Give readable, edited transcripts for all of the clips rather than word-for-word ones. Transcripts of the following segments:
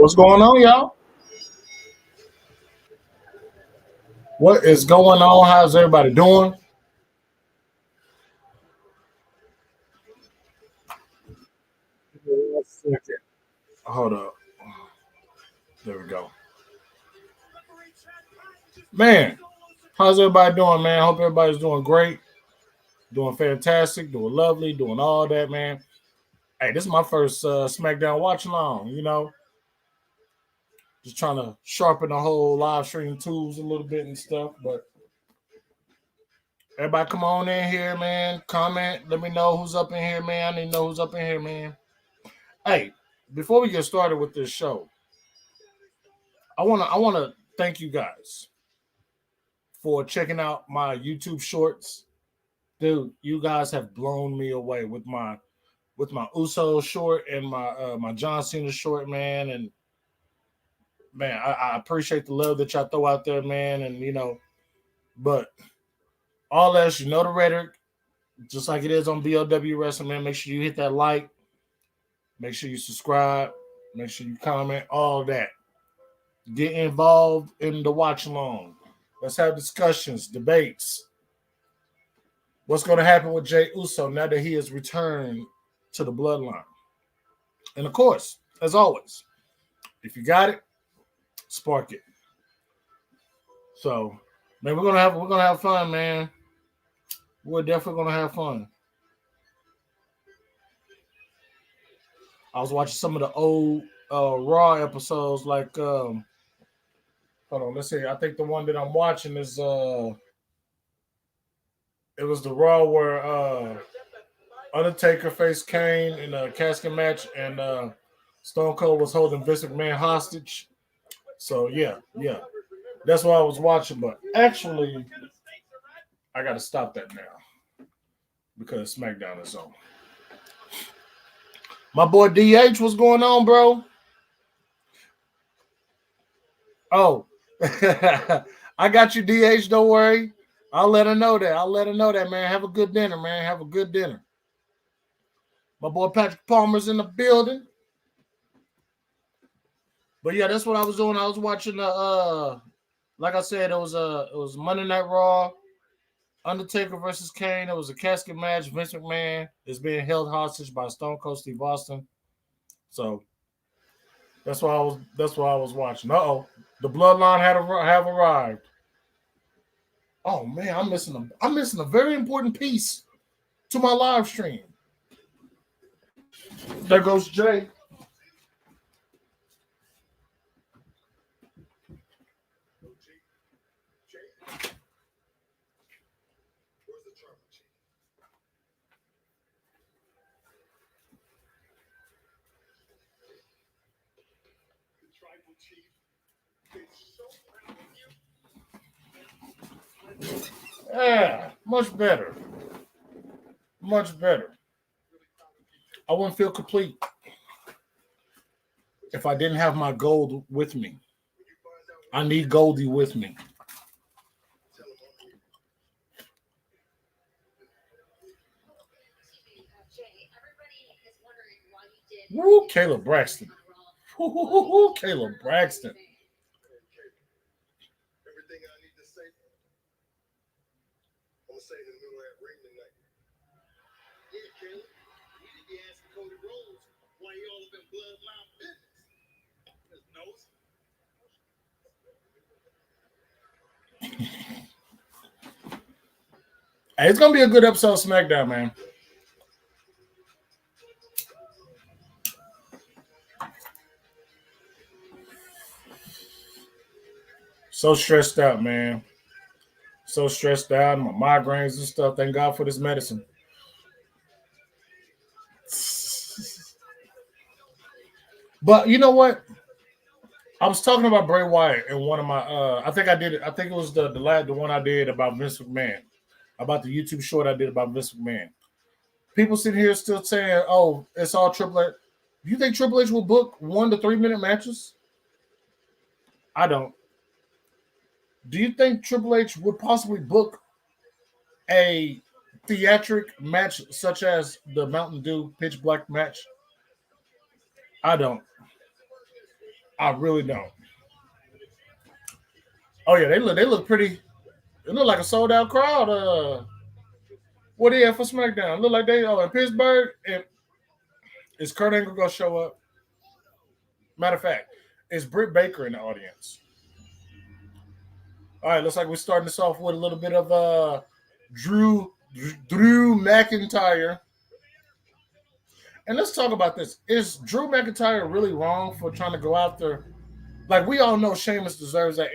What's going on, y'all? What is going on? How's everybody doing? One second. Hold up. There we go. Man, how's everybody doing, man? Hope everybody's doing great, doing fantastic, doing lovely, doing all that, man. Hey, this is my first Smackdown watch along, just trying to sharpen the whole live stream tools a little bit and stuff. But everybody come on in here, man. Comment. Let me know who's up in here, man. I need to know who's up in here, man. Hey, before we get started with this show, I wanna thank you guys for checking out my YouTube shorts. Dude, you guys have blown me away with my Uso short and my John Cena short, man. And man, I appreciate the love that y'all throw out there, man. And but all that, the rhetoric, just like it is on BOW Wrestling, man. Make sure you hit that like, make sure you subscribe, make sure you comment, all that. Get involved in the watch along. Let's have discussions, debates. What's going to happen with Jey Uso now that he has returned to the Bloodline? And of course, as always, if you got it, spark it. So, man, we're gonna have fun, man. We're definitely gonna have fun. I was watching some of the old Raw episodes, like hold on, let's see. I think the one that I'm watching is it was the Raw where Undertaker faced Kane in a casket match, and Stone Cold was holding Vince McMahon hostage. So yeah, that's what I was watching. But actually, I got to stop that now because SmackDown is on. My boy DH, what's going on, bro? Oh, I got you, DH. Don't worry. I'll let her know that. Man. Have a good dinner, man. Have a good dinner. My boy Patrick Palmer's in the building. But yeah, that's what I was doing. I was watching the like I said, it was Monday Night Raw, Undertaker versus Kane. It was a casket match. Vince McMahon is being held hostage by Stone Cold Steve Austin. So that's why I was watching. The Bloodline have arrived. Oh man, I'm missing a very important piece to my live stream. There goes Jay. Yeah, much better. Much better. I wouldn't feel complete if I didn't have my gold with me. I need Goldie with me. Woo, Caleb Braxton. Woo, Caleb Braxton. Hey, it's gonna be a good episode of SmackDown, man. So stressed out, man. So stressed out. My migraines and stuff. Thank God for this medicine. But you know what? I was talking about Bray Wyatt in one of my I think I did it. I think it was the one I did about Vince McMahon. About the YouTube short I did about Vince McMahon. People sitting here still saying, "Oh, it's all Triple H." Do you think Triple H will book 1 to 3 minute matches? I don't. Do you think Triple H would possibly book a theatric match such as the Mountain Dew Pitch Black match? I don't. I really don't. Oh yeah, they look pretty. It look like a sold out crowd. What they have for SmackDown? Look like they in Pittsburgh. And is Kurt Angle gonna show up? Matter of fact, is Britt Baker in the audience? All right, looks like we're starting this off with a little bit of Drew McIntyre. And let's talk about this. Is Drew McIntyre really wrong for trying to go after? Like we all know, Sheamus deserves that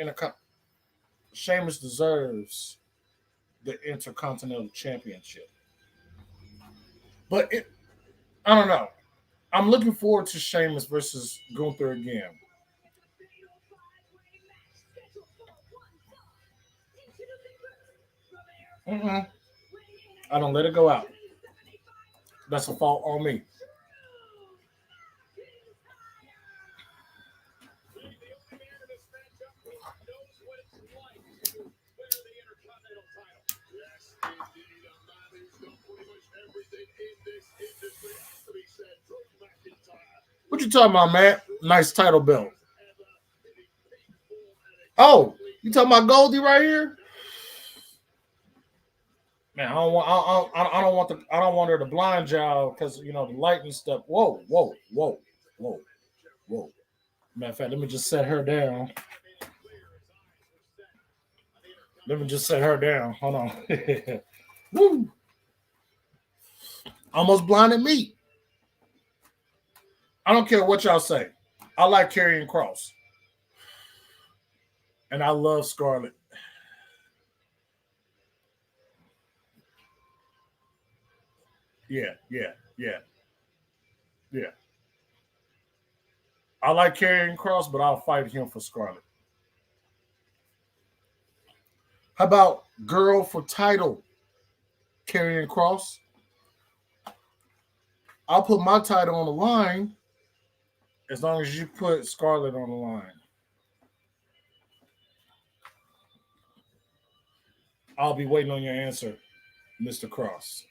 Sheamus deserves the Intercontinental Championship. But I don't know. I'm looking forward to Sheamus versus Gunther again. Mm-mm. I don't let it go out. That's a fault on me. What you talking about, man? Nice title belt. Oh, you talking about Goldie right here? Man, I don't want I don't want her to blind y'all because you know the lightning stuff. Whoa, whoa, whoa, whoa, whoa. Matter of fact, let me just set her down. Let me just set her down. Hold on. Woo! Almost blinded me. I don't care what y'all say. I like Karrion Cross. And I love Scarlett. Yeah, yeah, yeah, yeah. I like Karrion Cross, but I'll fight him for Scarlett. How about girl for title, Karrion Cross? I'll put my title on the line as long as you put Scarlett on the line. I'll be waiting on your answer, Mr. Cross.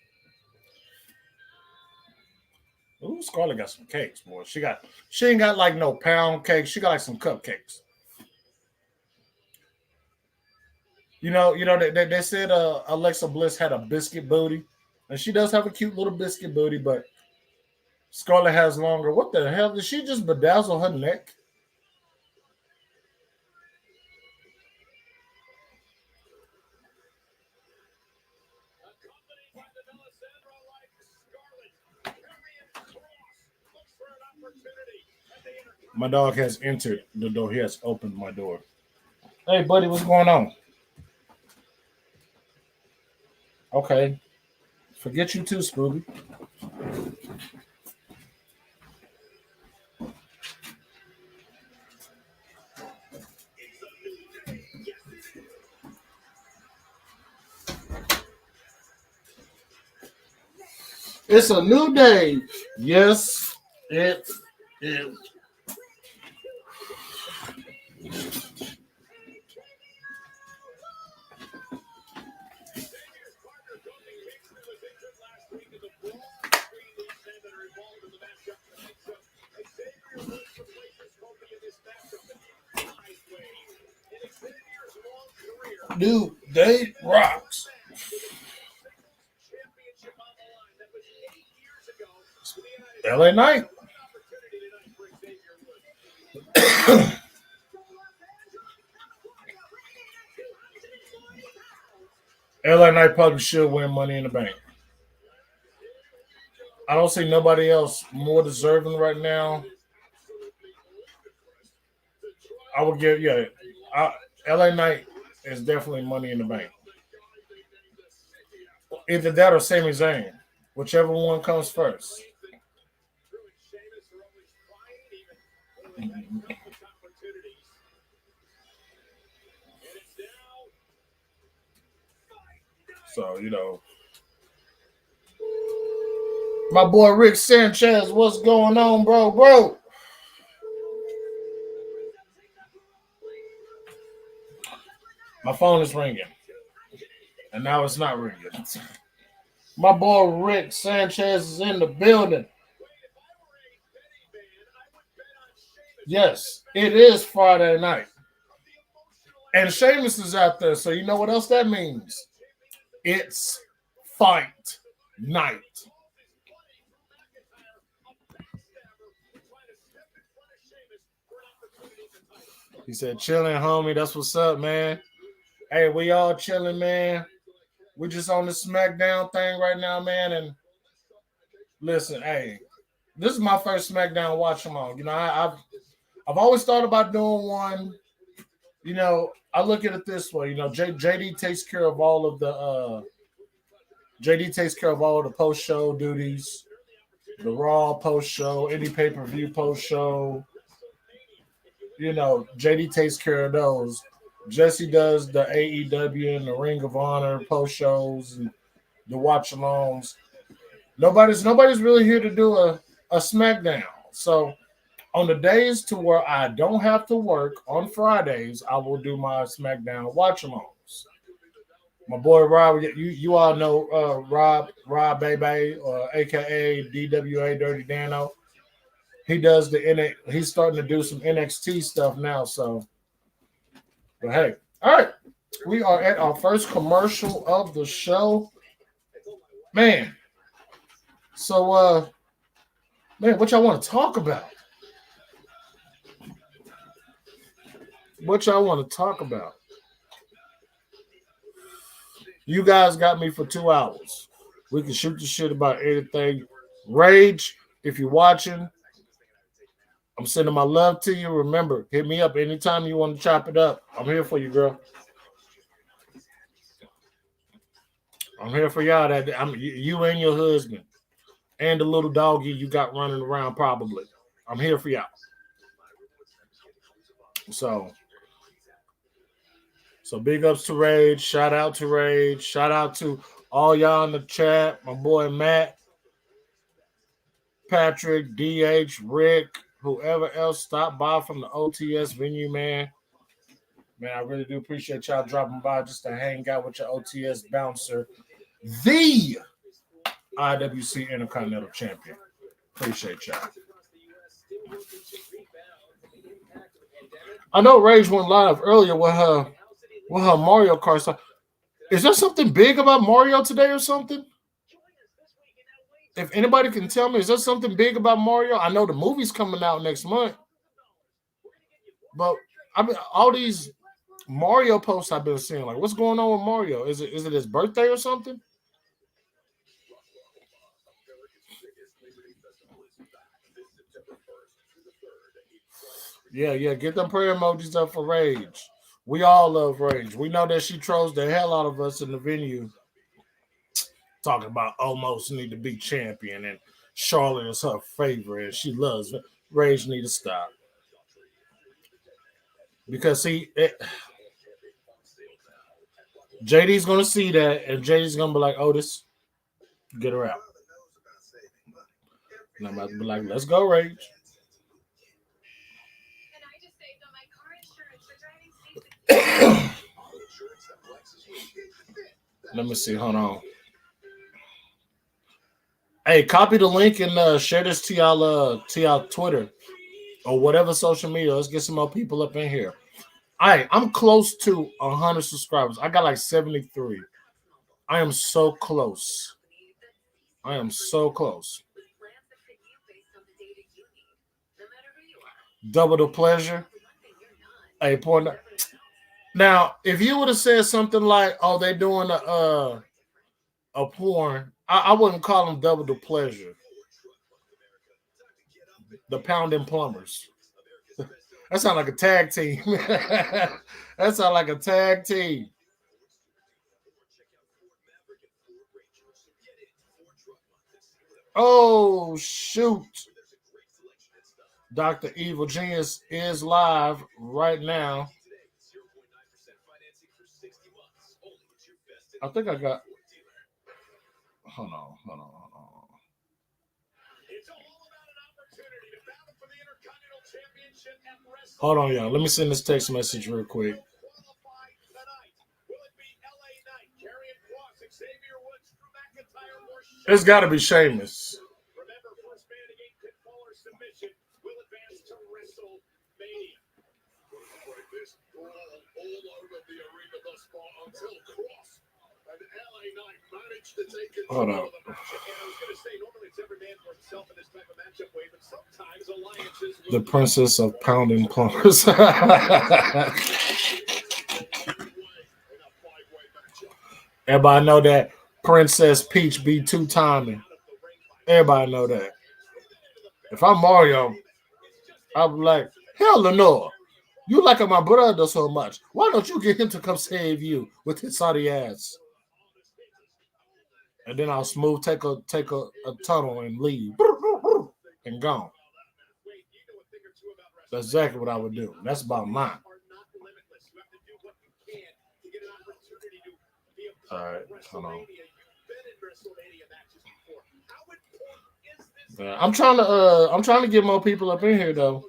Ooh, Scarlett got some cakes, boy. She ain't got like no pound cake. She got like some cupcakes. They said Alexa Bliss had a biscuit booty, and she does have a cute little biscuit booty, but Scarlett has longer. What the hell? Did she just bedazzle her neck? My dog has entered the door. He has opened my door. Hey, buddy, what's going on? Okay. Forget you too, Scooby. It's a new day. Yes, it is. New day rocks. LA Knight. LA Knight probably should win Money in the Bank. I don't see nobody else more deserving right now. I would give, yeah, LA Knight is definitely Money in the Bank. Either that or Sami Zayn, whichever one comes first. So, my boy Rick Sanchez, what's going on, bro? Bro, my phone is ringing, and now it's not ringing. My boy Rick Sanchez is in the building. Yes, it is Friday night. And Sheamus is out there, so you know what else that means? It's fight night. He said, chilling, homie. That's what's up, man. Hey, we all chilling, man. We just on the SmackDown thing right now, man. And listen, hey, this is my first SmackDown watch along. You know, I've always thought about doing one. You know, I look at it this way. You know, JD takes care of all of the JD takes care of all of the post show duties, the Raw post show, any pay per view post show. You know, JD takes care of those. Jesse does the AEW and the Ring of Honor post shows and the watch alongs. Nobody's really here to do a SmackDown. So on the days to where I don't have to work on Fridays, I will do my SmackDown watch alongs. My boy Rob, you all know Rob Bebe, aka DWA Dirty Dano. He does he's starting to do some NXT stuff now. So, but hey, all right, we are at our first commercial of the show, man. So, man, what y'all want to talk about? What y'all want to talk about? You guys got me for 2 hours. We can shoot the shit about anything. Rage, if you're watching, I'm sending my love to you. Remember, hit me up anytime you want to chop it up. I'm here for you, girl. I'm here for y'all. You and your husband and the little doggy you got running around probably. I'm here for y'all. So big ups to Rage. Shout out to Rage. Shout out to all y'all in the chat. My boy Matt, Patrick, DH, Rick, whoever else stopped by from the OTS venue, man. Man, I really do appreciate y'all dropping by just to hang out with your OTS bouncer, the IWC Intercontinental Champion. Appreciate y'all. I know Rage went live earlier with her Mario Kart stuff. Is there something big about Mario today or something? If anybody can tell me, is there something big about Mario? I know the movie's coming out next month. But I mean, all these Mario posts I've been seeing, like, what's going on with Mario? Is it his birthday or something? Yeah, get them prayer emojis up for Rage. We all love Rage. We know that she trolls the hell out of us in the venue, talking about almost need to be champion and Charlotte is her favorite and she loves it. Rage need to stop. Because see, JD's gonna see that and JD's gonna be like, Otis, get her out. And I'm about to be like, let's go, Rage. Let me see. Hold on. Hey, copy the link and share this to y'all Twitter or whatever social media. Let's get some more people up in here. All right, I'm close to 100 subscribers. I got like 73. I am so close. I am so close. Double the pleasure. Hey, point. Now, if you would have said something like, "Oh, they doing a porn," I wouldn't call them double the pleasure. The Pounding Plumbers. That sounds like a tag team. That sounds like a tag team. Oh, shoot. Dr. Evil Genius is live right now. I think I got. Hold on. Hold on, y'all. Let me send this text message real quick. It's got to be Sheamus. Hold on. The Princess of Pounding Plumbers. Everybody know that Princess Peach be two-timing. Everybody know that. If I'm Mario, I'll be like, hell, Lenore, you like my brother so much. Why don't you get him to come save you with his sorry ass? And then I'll smooth take a tunnel and leave and gone. That's exactly what I would do. That's about mine. All right, hold on. I'm trying to get more people up in here though.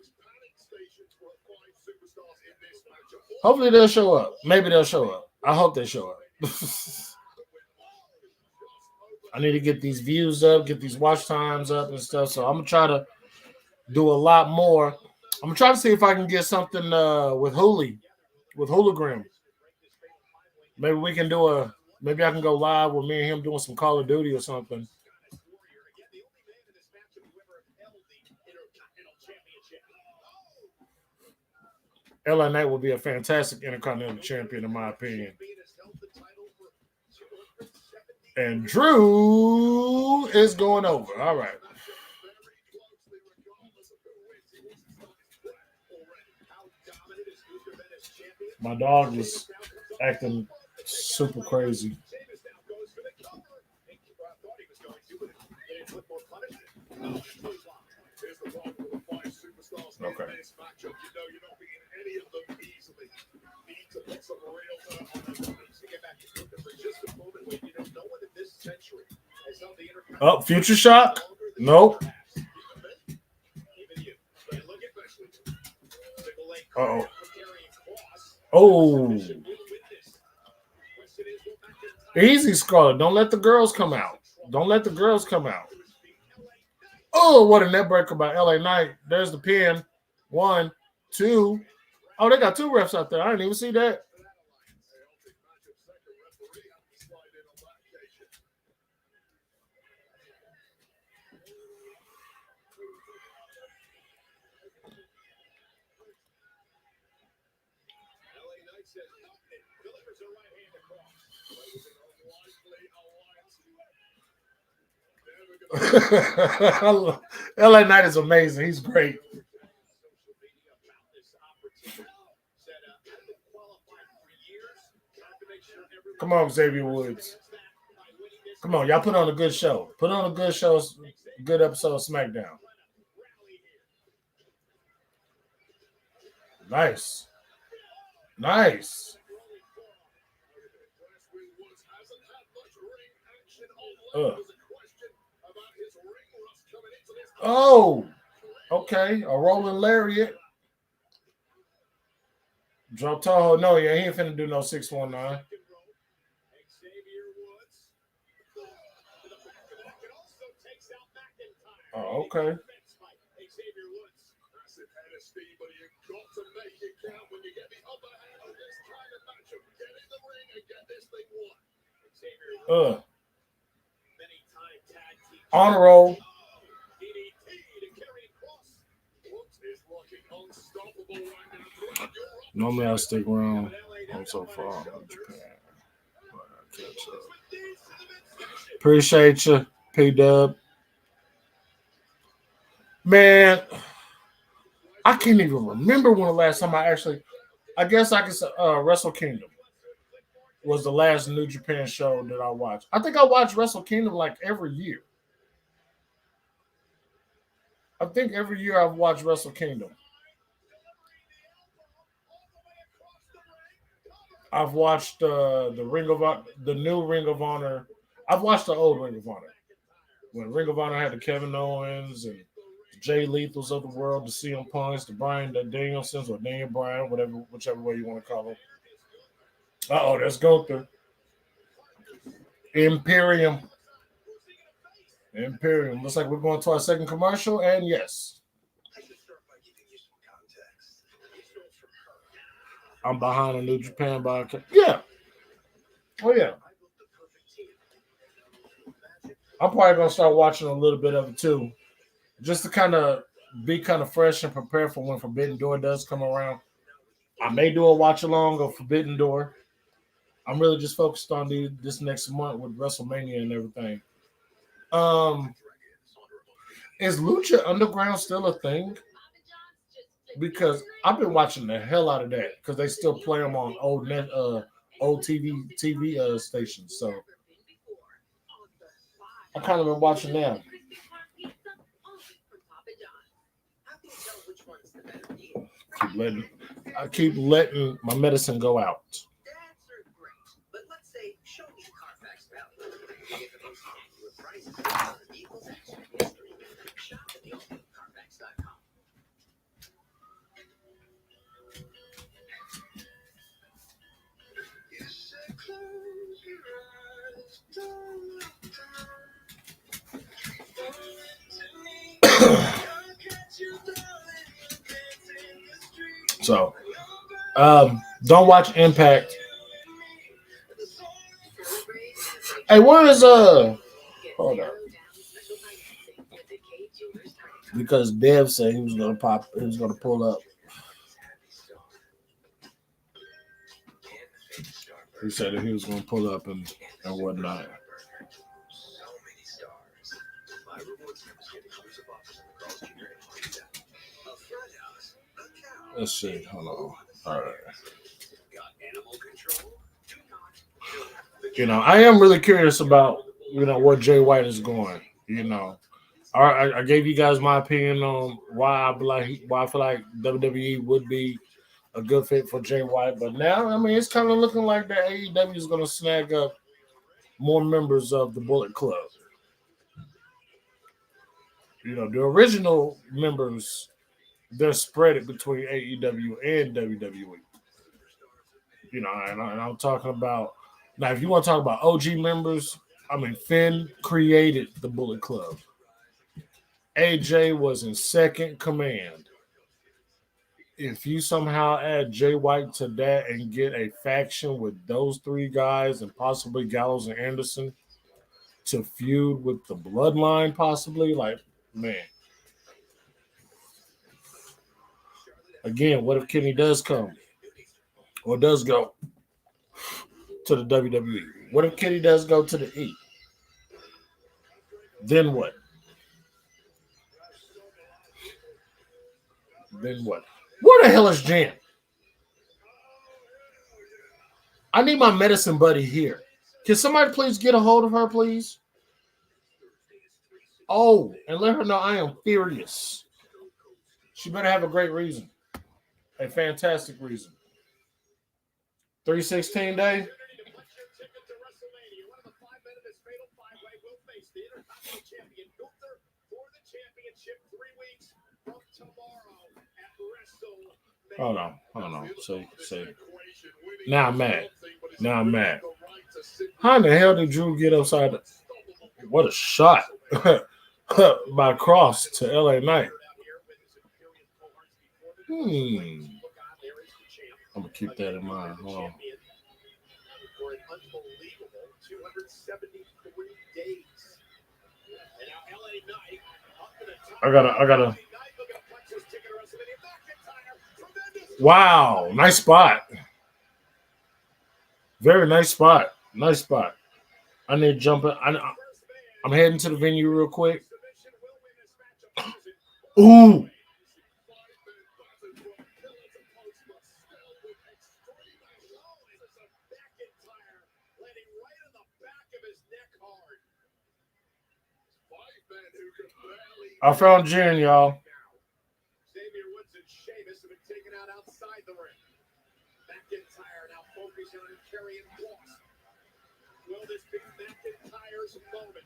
Hopefully they'll show up. Maybe they'll show up. I hope they show up. I need to get these views up, get these watch times up and stuff. So I'm gonna try to do a lot more. I'm gonna try to see if I can get something with Hologram. Maybe we can do maybe I can go live with me and him doing some Call of Duty or something. LA Knight will be a fantastic Intercontinental Champion, in my opinion. And Drew is going over. All right. My dog is acting super crazy. Okay. Oh, Future Shock? Nope. Uh-oh. Oh. Easy, Scarlett. Don't let the girls come out. Don't let the girls come out. Oh, what a net breaker by LA Knight. There's the pin. 1, 2. Oh, they got 2 refs out there. I didn't even see that. LA Knight is amazing. He's great. Come on, Xavier Woods. Come on, y'all put on a good show. Put on a good show, good episode of SmackDown. Nice. Nice. Oh, okay. A rolling lariat. Drop Toho. No, yeah, he ain't finna do no 619. Oh, okay. On a roll. Normally I stick around. I'm so far from Japan. Appreciate you, P-Dub. Man, I can't even remember when the last time I guess I could say Wrestle Kingdom was the last New Japan show that I watched. I think I watched Wrestle Kingdom like every year. I think every year I've watched Wrestle Kingdom. I've watched the new Ring of Honor. I've watched the old Ring of Honor when Ring of Honor had the Kevin Owens and Jay Lethals of the world, the CM Punks, the Bryan Danielsons or Daniel Bryan, whichever way you want to call them. That's Gunther. Imperium. Looks like we're going to our second commercial, and yes. I'm behind on New Japan, but yeah. Oh yeah. I'm probably gonna start watching a little bit of it too, just to kind of be kind of fresh and prepare for when Forbidden Door does come around. I may do a watch along of Forbidden Door. I'm really just focused on this next month with WrestleMania and everything. Um, is Lucha Underground still a thing? Because I've been watching the hell out of that because they still play them on old TV stations. So I kind of been watching them. I keep letting my medicine go out. So, don't watch Impact. Hey, where is Hold on. Because Dev said he was gonna pull up. He said that he was gonna pull up and whatnot. Let's see. Hold on. All right. I am really curious about where Jay White is going. All right, I gave you guys my opinion on why I feel like WWE would be a good fit for Jay White, but now I mean it's kind of looking like that AEW is going to snag up more members of the Bullet Club. The original members, they're spread between AEW and WWE. And I'm talking about now. If you want to talk about OG members, I mean Finn created the Bullet Club. AJ was in second command. If you somehow add Jay White to that and get a faction with those three guys and possibly Gallows and Anderson to feud with the Bloodline, possibly, like, man. Again, what if Kenny does come or does go to the WWE? What if Kenny does go to the E? Then what? Then what? Where the hell is Jan? I need my medicine buddy here. Can somebody please get a hold of her, please? Oh, and let her know I am furious. She better have a great reason. A fantastic reason. 316 day. Hold on. See. Now I'm mad. How in the hell did Drew get upside? What a shot by Cross to LA Knight. I'm gonna keep that in mind. Hold on. I gotta. Wow, nice spot. Very nice spot. Nice spot. I need to jump in. I'm heading to the venue real quick. Ooh. I found Jen, y'all. Will this be McIntyre's moment?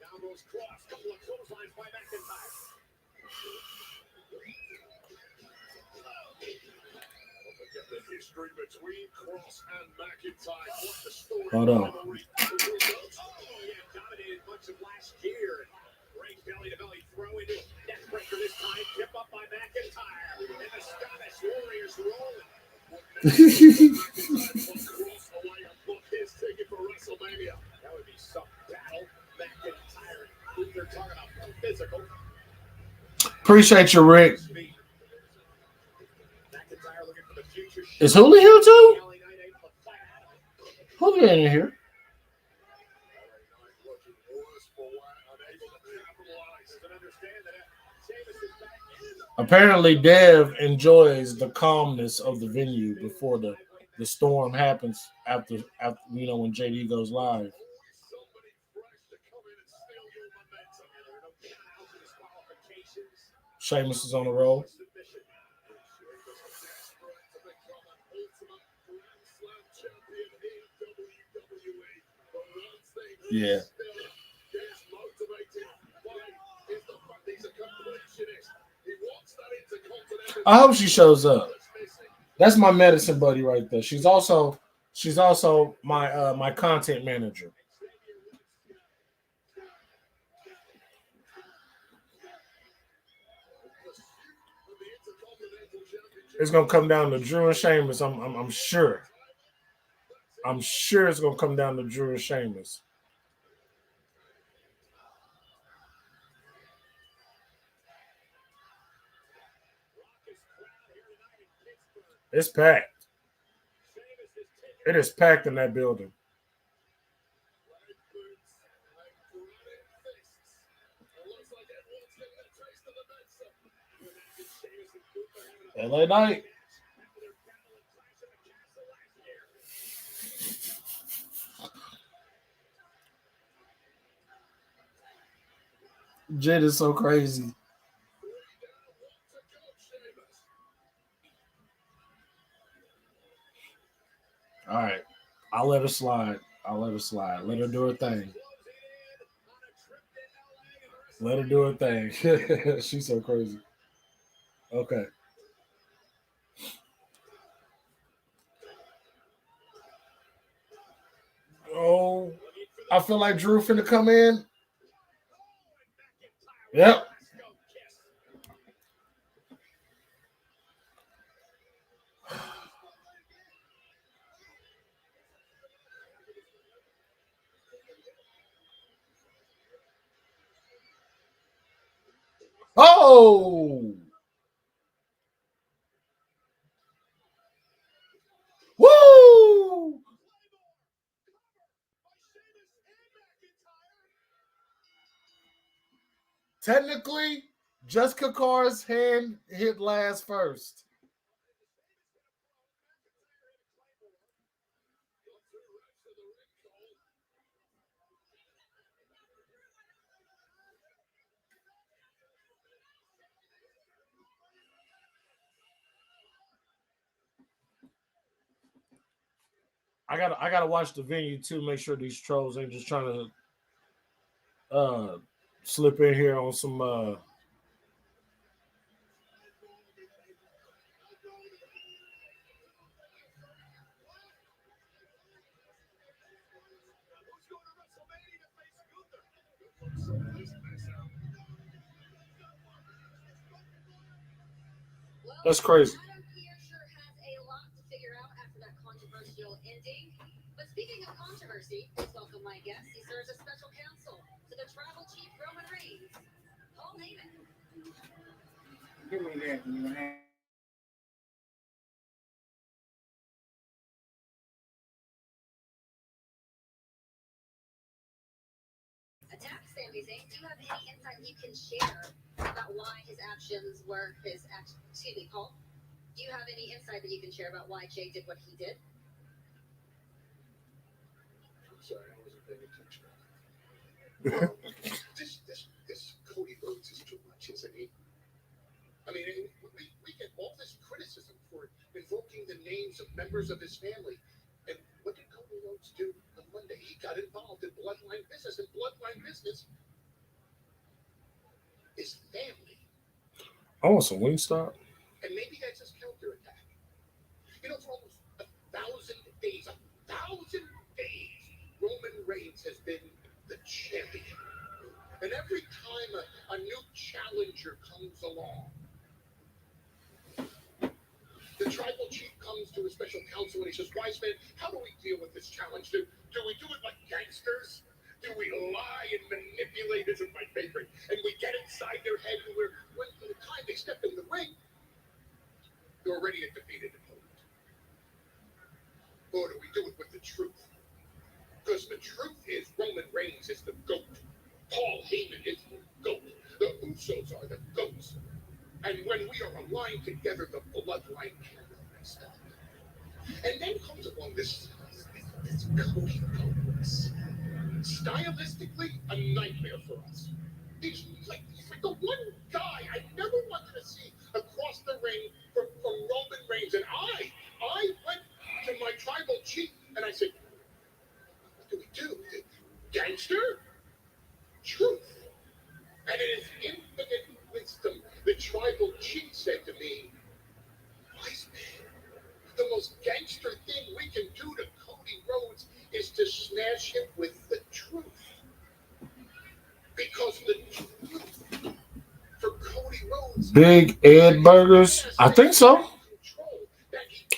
Now goes Cross. Couple of clotheslines by McIntyre. The history between Cross and McIntyre. What the story? Hold on. Oh, yeah, dominated much of last year. Great belly-to-belly throw into neck Appreciate you, Rick. Is Hooli here too? Hooli ain't in here. Apparently, Dev enjoys the calmness of the venue before the storm happens after when JD goes live. Sheamus is on the roll. Yeah. I hope she shows up. That's my medicine buddy right there. She's also my content manager. It's gonna come down to Drew and Sheamus. I'm sure. I'm sure it's gonna come down to Drew and Sheamus. It's packed. It is packed in that building. LA Knight. Jid is so crazy. All right. I'll let her slide. I'll let her slide. Let her do her thing. Let her do her thing. She's so crazy. Okay. Oh, I feel like Drew finna come in. Yep. Oh, woo! Technically, Jessica Carr's hand hit last first. I gotta watch the venue too. Make sure these trolls ain't just trying to slip in here on some. That's crazy. Give me that. I want some Wingstop. And every time a new challenger comes along, the tribal chief comes to a special council and he says, "Wise man, how do we deal with this challenge? Do we do it like gangsters? Do we lie and manipulate?" This is my favorite. And we get inside their head, and when the time they step in the ring, they're already a defeated opponent. Or do we do it with the truth? Because the truth is Roman Reigns is the GOAT. Paul Heyman is the GOAT. The Usos are the GOATs. And when we are aligned together, the bloodline cannot mess up. And then comes along this Cody Rhodes. Stylistically, a nightmare for us. He's like the one guy I never wanted to see across the ring from Roman Reigns. And I went to my tribal chief and I said, "What do we do? Gangster? Truth." And in his infinite wisdom, the tribal chief said to me, "Wise man, the most gangster thing we can do to Cody Rhodes is to smash him with the truth. Because the truth for Cody Rhodes, Big Ed Burgers. I think so.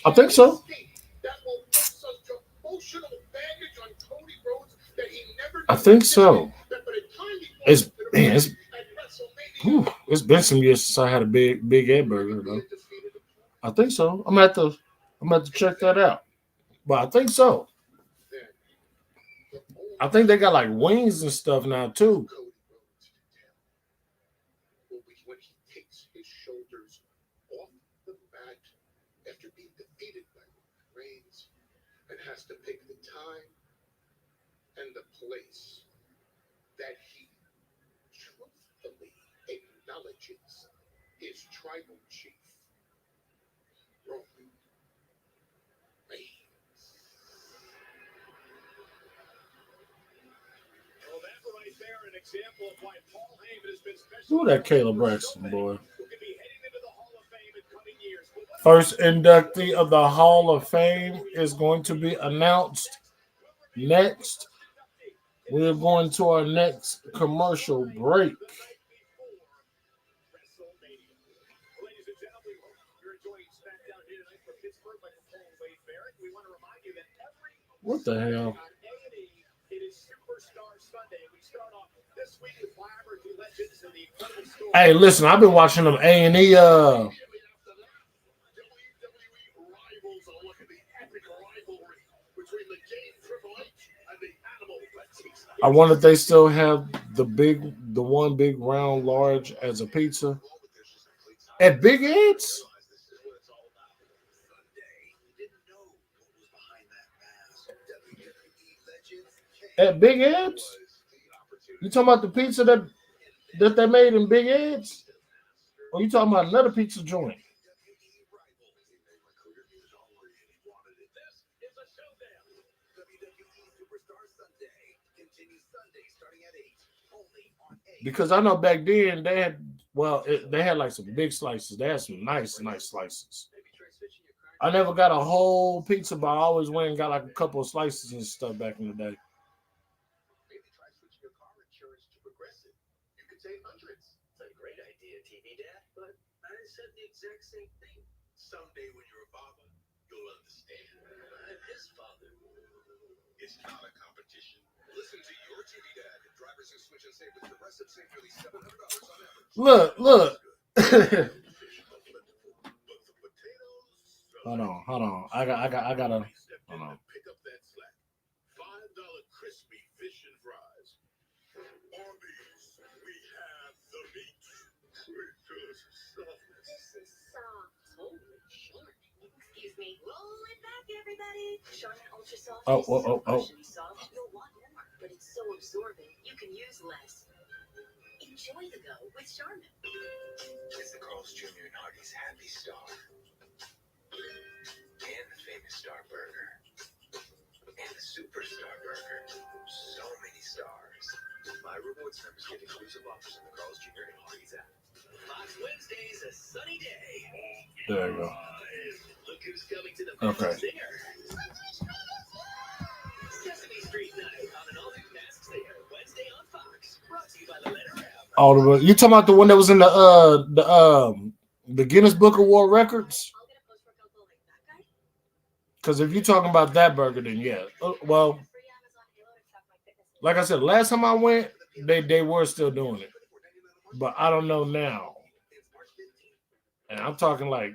I think so. That will puts such emotional baggage on Cody Rhodes that he never I think so. That by the time he It's walks man, at WrestleMania, it's been some years since I had a big Ed Burger though. I think so. I'm gonna have to check that out. But I think so. I think they got like wings and stuff now too. Cody Rhodes will be when he takes his shoulders off the mat after being defeated by Roman Reigns and has to pick the time and the place that he truthfully acknowledges his tribal chief, Roman Reigns. Well, that right there, an example of why Paul Heyman has been special. Who that Caleb Braxton boy? Who could be heading into the Hall of Fame in coming years. First inductee of the Hall of Fame is going to be announced next. We're going to our next commercial break. Ladies and gentlemen, you're enjoying Smackdown here tonight from Pittsburgh by Paul Wade Barrett. We want to remind you that every What the hell? it is Superstar Sunday. We start off this week with biography legends and the incredible story. Hey, listen, I've been watching them A&E. WWE rivals are looking at the epic rivalry between the Game Triple H and the Animal Batista. I wonder if they still have the one big round large as a pizza at Big Ed's. At Big Ed's? You talking about the pizza that they made in Big Ed's? Or you talking about another pizza joint? Because I know back then they had like some big slices. They had some nice slices. I never got a whole pizza, but I always went and got like a couple of slices and stuff back in the day. Maybe try switching your car insurance to Progressive. You could save hundreds. It's a great idea, TV Dad, but I said the exact same thing. Someday when you're a father, you'll understand. I'm his father. It's not a competition. Listen to your TV Dad. Drivers who switch and save with Progressive save nearly $700 on average. Look. Hold on. I gotta. Hold on. Pick up that slack. $5 crispy fish and fries. Arby's, we have the meat. This is soft. Holy shit. Excuse me. Roll it back, everybody. Charmin Ultra Soft Oh. is soft. You'll want more, but it's so absorbent you can use less. Enjoy the go with Charmin. It's the Carl's Jr. and Hardy's Happy Star. And the famous Star Burger. And the Superstar Burger. So many stars. My rewards members get exclusive offers in the Carl's Jr. and Hardy's app. Fox Wednesday's a sunny day. There you go. Look who's coming to the Okay. Singer. Sesame Street Night on an all-new Masked Singer Wednesday on Fox. Brought to you by the All the you talking about the one that was in the Guinness Book of World Records? Because if you're talking about that burger, then yeah. Well, like I said, last time I went, they were still doing it, but I don't know now. And I'm talking like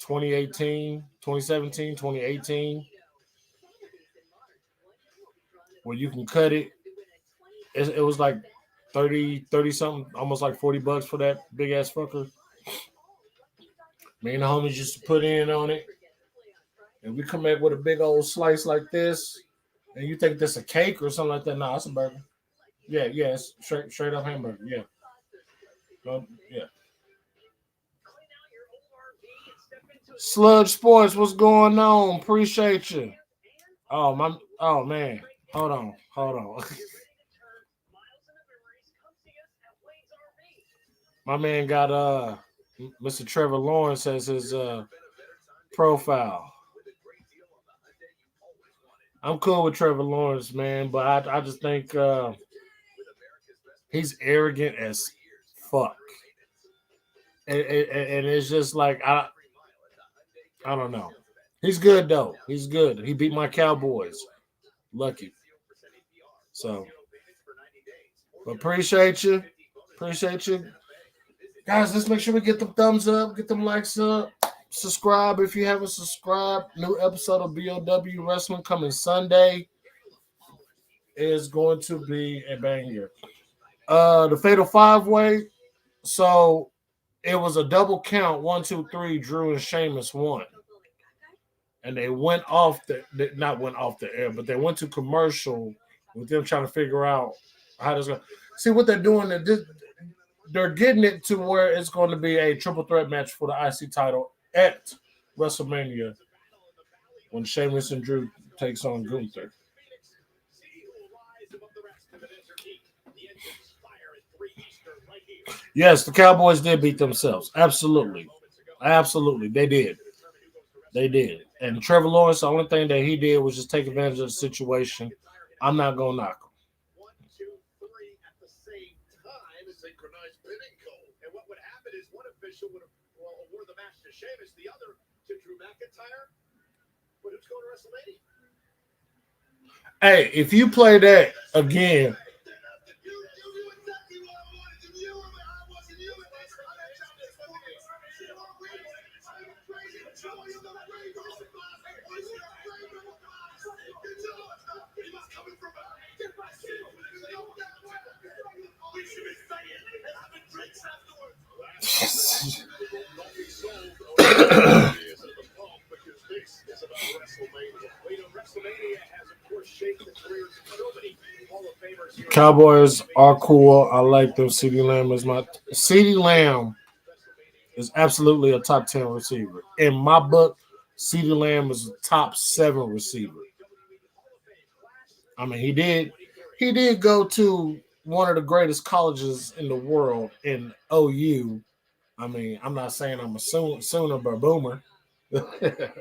2018, 2017, 2018, where you can cut it. It was like 30 something, almost like $40 for that big ass fucker. Me and the homies used to put in on it, and we come back with a big old slice like this. And you think that's a cake or something like that? Nah, it's a burger. Yeah, it's straight up hamburger. Yeah, yeah. Sludge Sports, what's going on? Appreciate you. Oh man, hold on. My man got Mr. Trevor Lawrence as his profile. I'm cool with Trevor Lawrence, man, but I just think he's arrogant as fuck, and it's just like I don't know. He's good though. He's good. He beat my Cowboys. Lucky. So, but appreciate you. Guys, let's make sure we get them thumbs up, get them likes up. Subscribe if you haven't subscribed. New episode of BOW Wrestling coming Sunday is going to be a banger. The Fatal 5-Way. So it was a double count. 1, 2, 3. Drew and Sheamus won. And they went off not went off the air, but they went to commercial with them trying to figure out how this going. See what they're doing. They're getting it to where it's going to be a triple threat match for the IC title at WrestleMania when Sheamus and Drew takes on Gunther. Yes, the Cowboys did beat themselves. Absolutely. They did. And Trevor Lawrence, the only thing that he did was just take advantage of the situation. I'm not going to knock him. 1, 2, 3 at the same time. Synchronized pinning code. And what would happen is one official would award the match to Sheamus, the other to Drew McIntyre. But who's going to WrestleMania? Hey, if you play that again. Cowboys are cool. I like them. CeeDee Lamb is absolutely a top 10 receiver. In my book, CeeDee Lamb is a top 7 receiver. I mean, he did go to one of the greatest colleges in the world in OU. I mean, I'm not saying I'm a Sooner but Boomer. But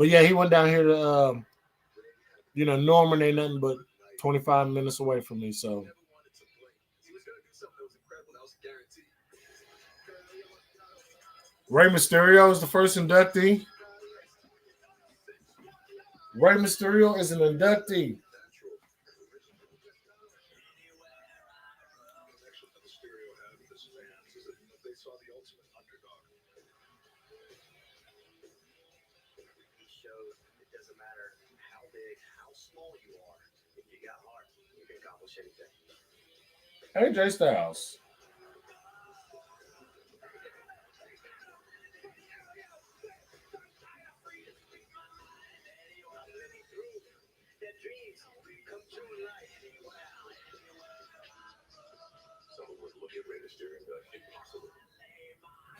yeah, he went down here to Norman ain't nothing but 25 minutes away from me, so Rey Mysterio is the first inductee. Rey Mysterio is an inductee. Hey, Jay Styles.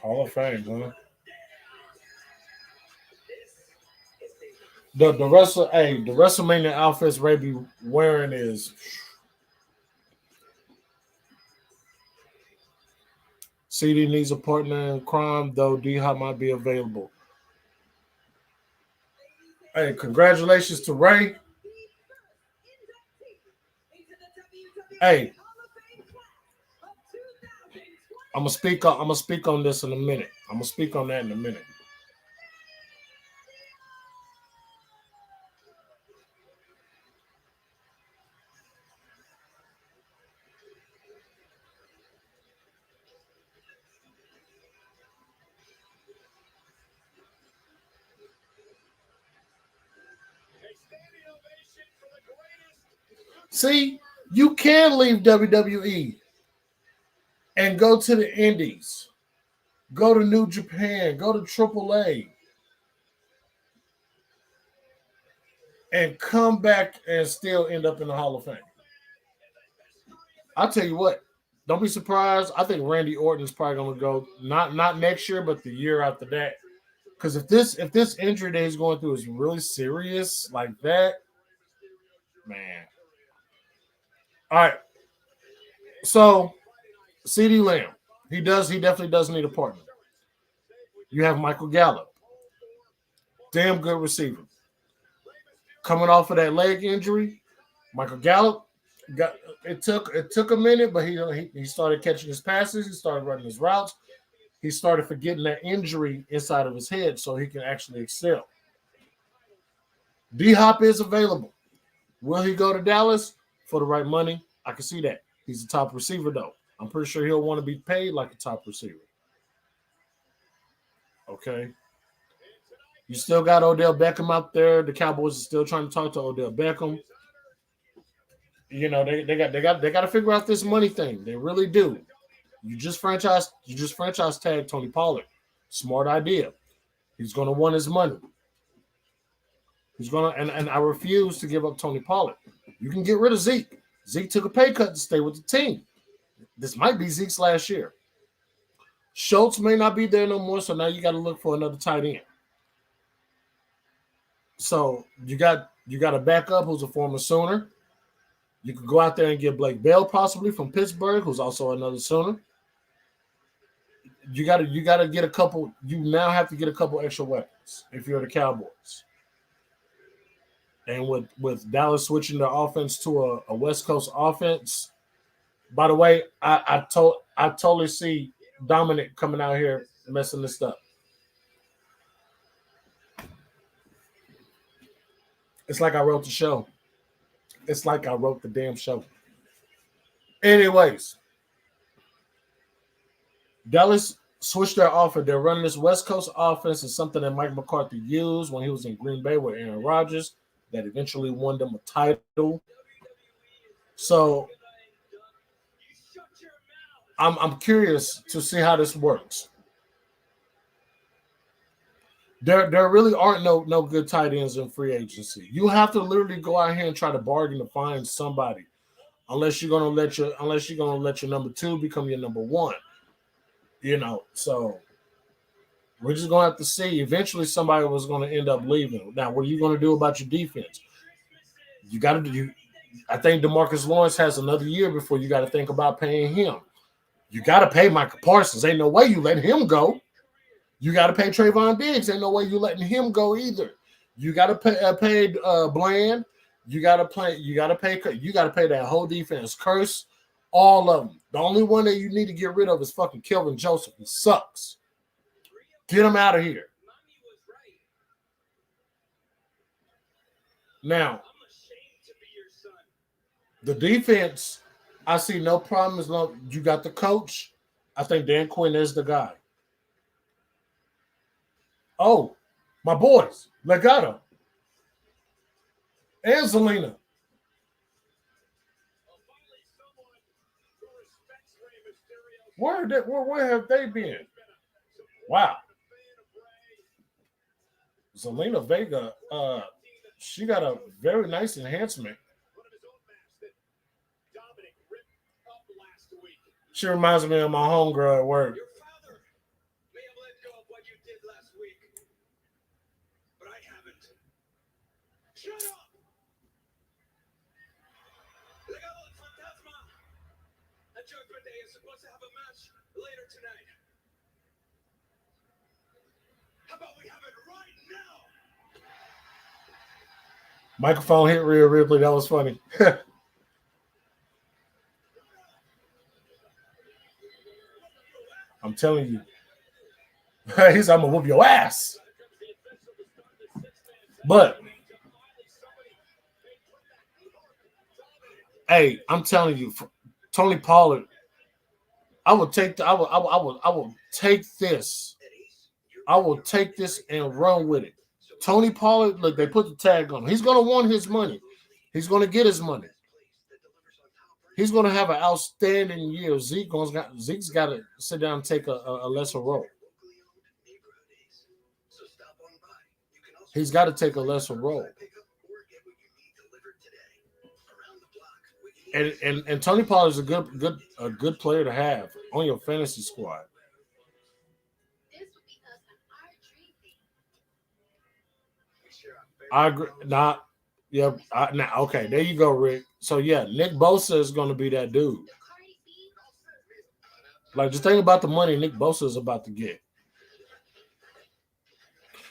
Hall of Fame, huh? The WrestleMania outfits Ray be wearing is CD needs a partner in crime, though D-Hop might be available. Hey, congratulations to Ray. Hey, I'm gonna speak on this in a minute. I'm gonna speak on that in a minute. See, you can leave WWE and go to the Indies, go to New Japan, go to AAA, and come back and still end up in the Hall of Fame. I'll tell you what, don't be surprised. I think Randy Orton's probably gonna go not next year, but the year after that. Because if this injury that he's going through is really serious like that, man. All right. So CD Lamb, he definitely does need a partner. You have Michael Gallup, damn good receiver. Coming off of that leg injury, Michael Gallup it took a minute, but he started catching his passes, he started running his routes, he started forgetting that injury inside of his head so he can actually excel. D Hop is available. Will he go to Dallas for the right money? I can see that. He's a top receiver though. I'm pretty sure he'll want to be paid like a top receiver. Okay. You still got Odell Beckham out there. The Cowboys are still trying to talk to Odell Beckham. You know, they got to figure out this money thing. They really do. You just franchise tag Tony Pollard. Smart idea. He's gonna want his money. He's gonna and I refuse to give up Tony Pollard. You can get rid of Zeke. Zeke took a pay cut to stay with the team. This might be Zeke's last year. Schultz may not be there no more, so now you got to look for another tight end. So you got a backup who's a former Sooner. You could go out there and get Blake Bell possibly from Pittsburgh, who's also another Sooner. You got to get a couple. You now have to get a couple extra weapons if you're the Cowboys. And with Dallas switching their offense to a West Coast offense. By the way, I totally see Dominic coming out here messing this up. It's like I wrote the show. It's like I wrote the damn show. Anyways, Dallas switched their offense. They're running this West Coast offense. It's something that Mike McCarthy used when he was in Green Bay with Aaron Rodgers that eventually won them a title. So I'm curious to see how this works. There really aren't no good tight ends in free agency. You have to literally go out here and try to bargain to find somebody, unless you're gonna let your number two become your number one. You know, so we're just gonna have to see. Eventually, somebody was gonna end up leaving. Now, what are you gonna do about your defense? You got to do. I think DeMarcus Lawrence has another year before you got to think about paying him. You got to pay Michael Parsons. Ain't no way you let him go. You got to pay Trayvon Diggs. Ain't no way you letting him go either. You got to pay Bland. You got to pay that whole defense. Curse all of them. The only one that you need to get rid of is fucking Kelvin Joseph. He sucks. Get him out of here. Now, the defense, I see no problem as long as you got the coach. I think Dan Quinn is the guy. Oh, my boys, Legato and Zelina. Where have they been? Wow. Zelina Vega, she got a very nice enhancement. She reminds me of my homegirl at work. Your father may have let go of what you did last week, but I haven't. Shut up! Legado del Fantasma and Judgment Day is supposed to have a match later tonight. How about we have it right now? Microphone hit Rhea Ripley. That was funny. telling you. He's I'm gonna whoop your ass. But hey, I'm telling you, Tony Pollard, I will take the, I will take this. I will take this and run with it. Tony Pollard, look, they put the tag on him. He's gonna want his money. He's gonna get his money. He's gonna have an outstanding year. Zeke's got to sit down and take a lesser role. He's got to take a lesser role. And Tony Pollard is a good player to have on your fantasy squad. I agree. Okay, there you go, Rick. So yeah, Nick Bosa is going to be that dude. Like, just think about the money Nick Bosa is about to get.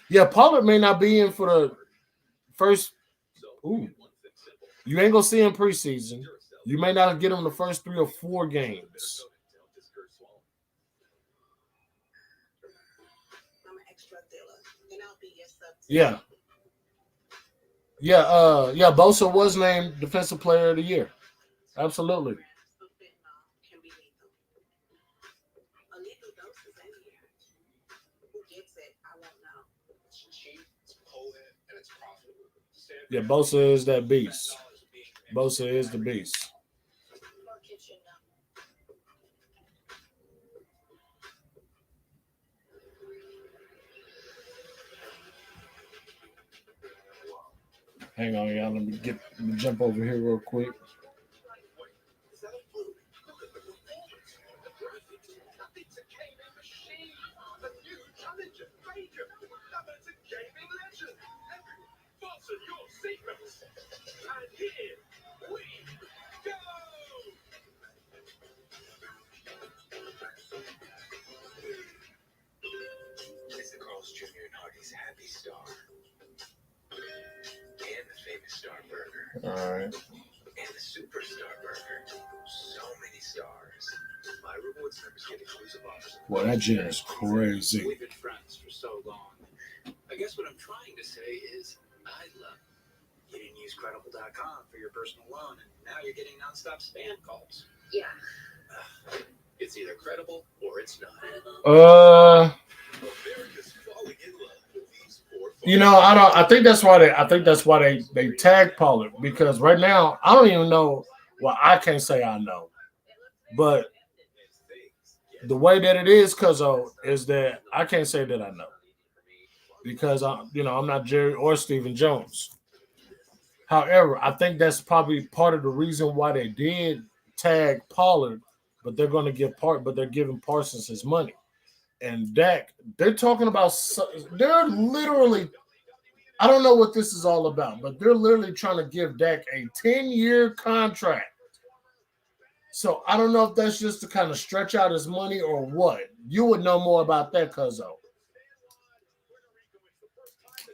Yeah, Pollard may not be in for the first. Ooh, you ain't gonna see him preseason. You may not get him the first 3 or 4 games. Yeah. Yeah, Bosa was named Defensive Player of the Year. Absolutely. Yeah, Bosa is that beast. Bosa is the beast. Hang on, y'all. Let me jump over here real quick. Mr. Carl's Jr. and Hardy's Happy Star. And the famous Star Burger. All right. And the Superstar Burger. So many stars. My rewards members get exclusive offers. Well, that gym is crazy. We've been friends for so long. I guess what I'm trying to say is, I love you. You didn't use Credible.com for your personal loan, and now you're getting nonstop spam calls. Yeah. It's either credible or it's not. America's falling in love with these 4 You know, I think that's why they tag Pollard, because right now I don't even know. Well, I can't say I know, but the way that it is, Cuzzo, is that I can't say that I know, because I'm not Jerry or Stephen Jones. However, I think that's probably part of the reason why they did tag Pollard, but they're giving Parsons his money. And Dak, they're talking about, they're literally, I don't know what this is all about, but they're literally trying to give Dak a 10-year contract. So I don't know if that's just to kind of stretch out his money or what. You would know more about that, Cuzzo.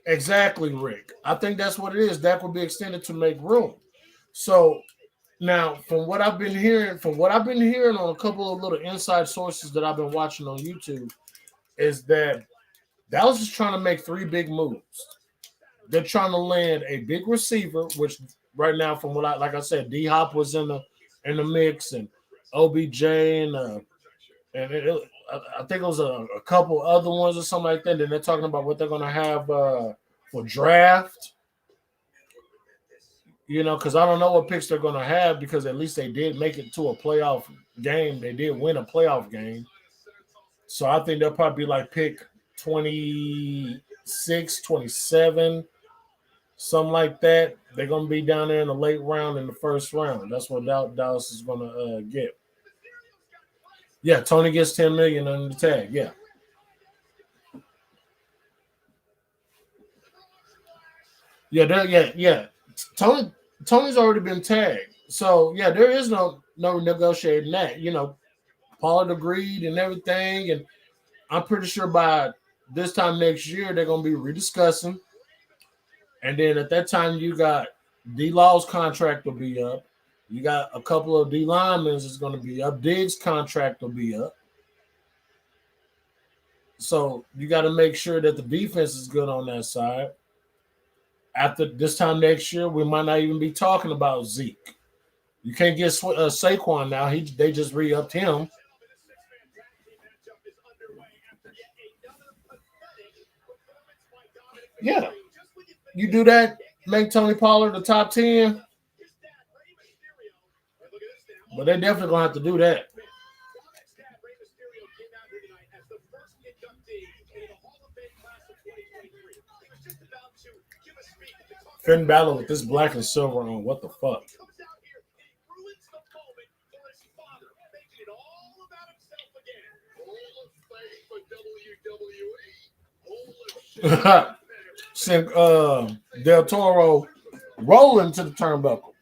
Exactly, Rick. I think that's what it is. Dak will be extended to make room. So now, from what I've been hearing on a couple of little inside sources that I've been watching on YouTube, is that Dallas is trying to make 3 big moves. They're trying to land a big receiver, which right now, from what like I said, D Hop was in the mix, and OBJ, and I think it was a couple other ones or something like that. Then they're talking about what they're going to have for draft. Because I don't know what picks they're going to have, because at least they did make it to a playoff game. They did win a playoff game. So I think they'll probably be like pick 26, 27, something like that. They're going to be down there in the late round, in the first round. That's what Dallas is going to get. Yeah, Tony gets $10 million on the tag. Yeah. Yeah. Tony's already been tagged. So yeah, there is no negotiating that. Pollard agreed and everything, and I'm pretty sure by this time next year they're gonna be rediscussing. And then at that time, you got D-Law's contract will be up. You got a couple of D linemen is going to be up. Diggs' contract will be up. So you got to make sure that the defense is good on that side. After this time next year, we might not even be talking about Zeke. You can't get Saquon now. They just re-upped him. Yeah. You do that, make Tony Pollard the top 10. But they definitely going to have to do that. Finn Balor with this black and silver on. What the fuck? Send Del Toro rolling to the turnbuckle.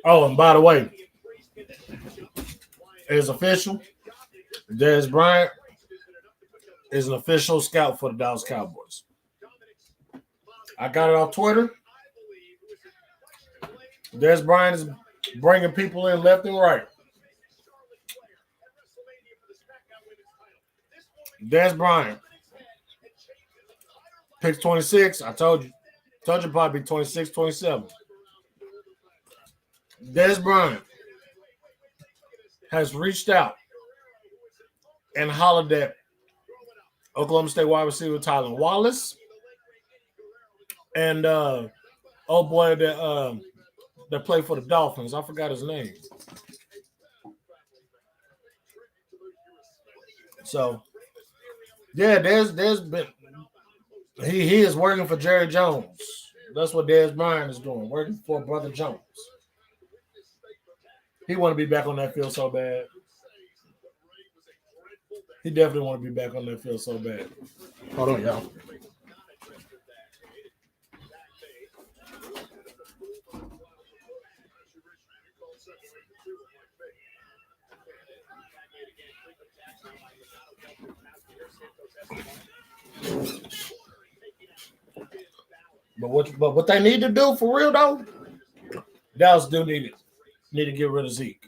Oh, and by the way, it's official. Dez Bryant is an official scout for the Dallas Cowboys. I got it off Twitter. Dez Bryant is bringing people in left and right. Dez Bryant. Picks 26. I told you. Told you probably 26, 27. Dez Bryant has reached out and hollered at Oklahoma State wide receiver Tylan Wallace and old boy that played for the Dolphins. I forgot his name. So yeah, there's been he is working for Jerry Jones. That's what Dez Bryant is doing, working for Brother Jones. He want to be back on that field so bad. He definitely want to be back on that field so bad. Hold on, y'all. But what they need to do for real though, Dallas do need to get rid of Zeke.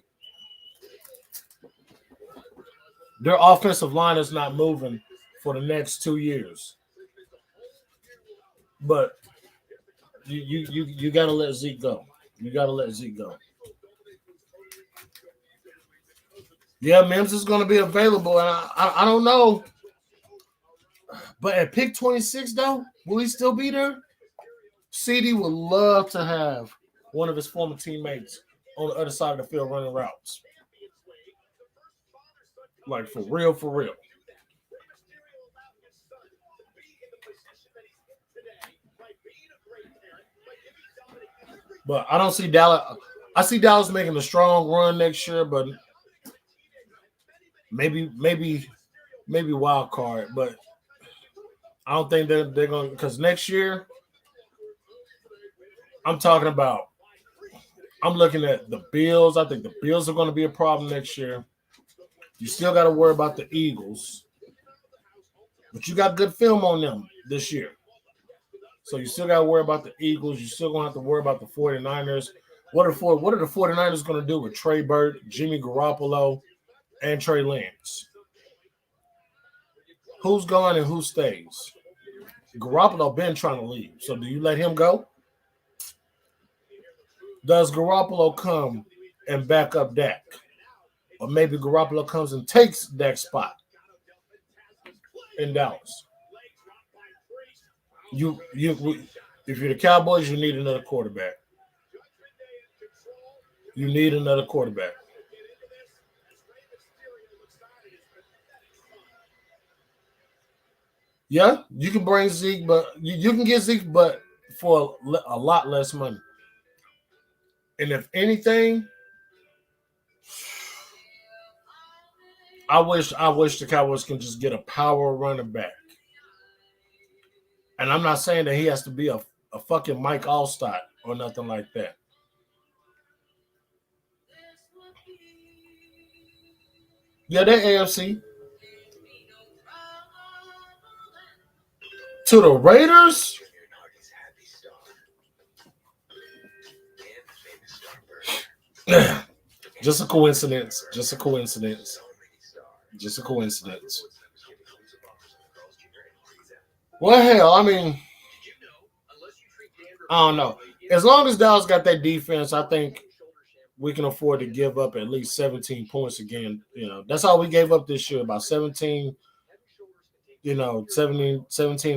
Their offensive line is not moving for the next 2 years. But you gotta let Zeke go. You gotta let Zeke go. Yeah, Mims is gonna be available, and I don't know. But at pick 26 though, will he still be there? CD would love to have one of his former teammates on the other side of the field running routes. Like for real, for real. But I don't see Dallas. I see Dallas making a strong run next year, but maybe wild card. But I don't think they're going to, because next year I'm looking at the Bills. I think the Bills are going to be a problem next year. You still got to worry about the Eagles. But you got good film on them this year. So you still got to worry about the Eagles. You still going to have to worry about the 49ers. What are the 49ers going to do with Trey Burke, Jimmy Garoppolo, and Trey Lance? Who's gone and who stays? Garoppolo been trying to leave. So do you let him go? Does Garoppolo come and back up Dak? Or maybe Garoppolo comes and takes Dak's spot in Dallas. If you're the Cowboys, you need another quarterback. You need another quarterback. Yeah, you can bring Zeke, but you can get Zeke, but for a lot less money. And if anything, I wish the Cowboys can just get a power running back. And I'm not saying that he has to be a fucking Mike Allstott or nothing like that. Yeah, they're AFC. To the Raiders? Just a coincidence. Just a coincidence. Just a coincidence. Well, hell, I mean, I don't know. As long as Dallas got that defense, I think we can afford to give up at least 17 points again. You know, that's all we gave up this year, about 17, 17,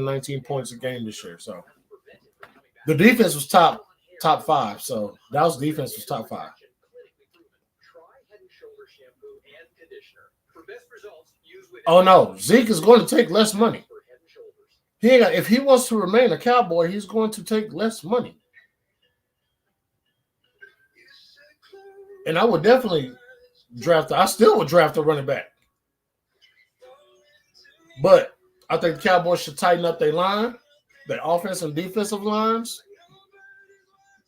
19 points a game this year. So the defense was top five. So Dallas defense was top five. Oh no, Zeke is going to take less money. If he wants to remain a Cowboy, he's going to take less money. And I would definitely I still would draft a running back. But I think the Cowboys should tighten up their line, their offense and defensive lines.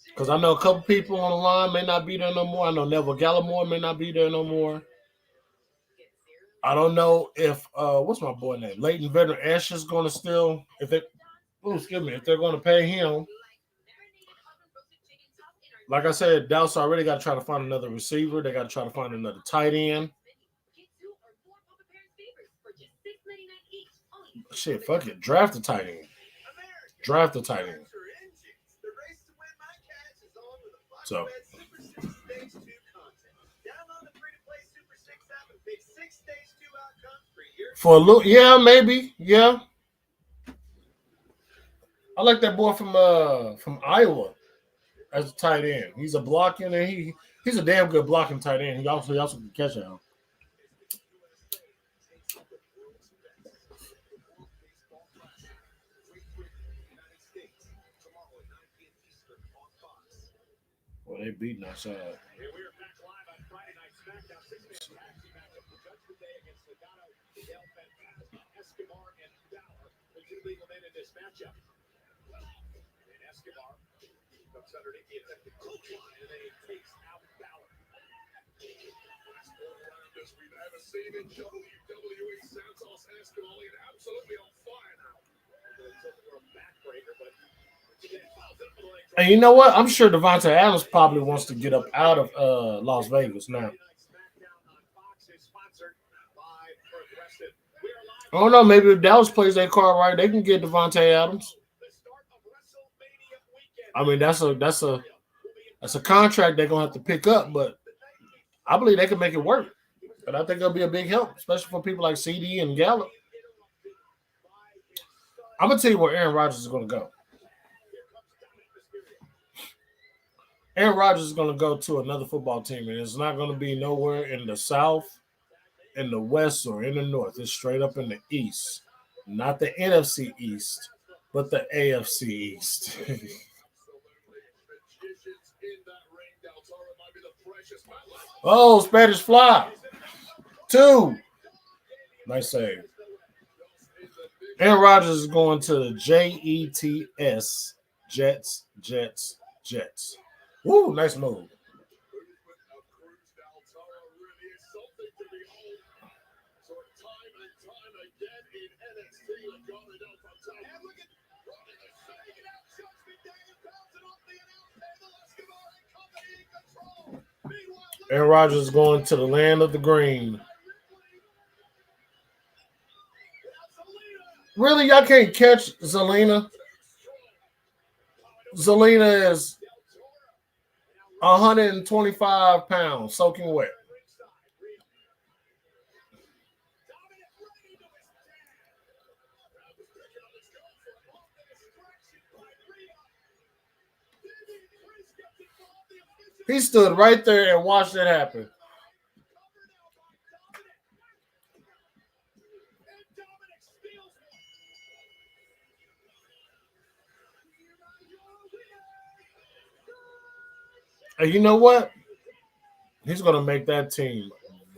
Because I know a couple people on the line may not be there no more. I know Neville Gallimore may not be there no more. I don't know if what's my boy name? Leighton Veteran Ash is going to still if they're going to pay him. Like I said, Dallas already got to try to find another receiver. They got to try to find another tight end. Shit, fuck it. Draft a tight end. Draft a tight end. So. For a little, yeah, maybe, yeah. I like that boy from Iowa as a tight end. He's a blocking, and he's a damn good blocking tight end. He also can catch out. Well, they beating us out. We're back live on Friday Night Smackdown. 6-man tag team matchup for Judgment Day against Legado, Escobar, and Balor, the two legal men in this matchup. And Escobar comes underneath the effective clothesline, and then he takes out Balor. Last four-round as we've ever seen in WWE. Santos Escobar is absolutely on fire now. It's a backbreaker, but and you know what? I'm sure Devontae Adams probably wants to get up out of Las Vegas now. I don't know. Maybe if Dallas plays that card right, they can get Devontae Adams. I mean, that's a contract they're gonna have to pick up, but I believe they can make it work. And I think it'll be a big help, especially for people like CD and Gallup. I'm gonna tell you where Aaron Rodgers is gonna go. Aaron Rodgers is going to go to another football team, and it's not going to be nowhere in the South, in the West, or in the North. It's straight up in the East. Not the NFC East, but the AFC East. Oh, Spanish Fly. 2. Nice save. Aaron Rodgers is going to the Jets. Jets. Woo, nice move. Aaron Rodgers is going to the land of the green. Really, y'all can't catch Zelina? Zelina is 125 pounds, soaking wet. He stood right there and watched it happen. And you know what? He's going to make that team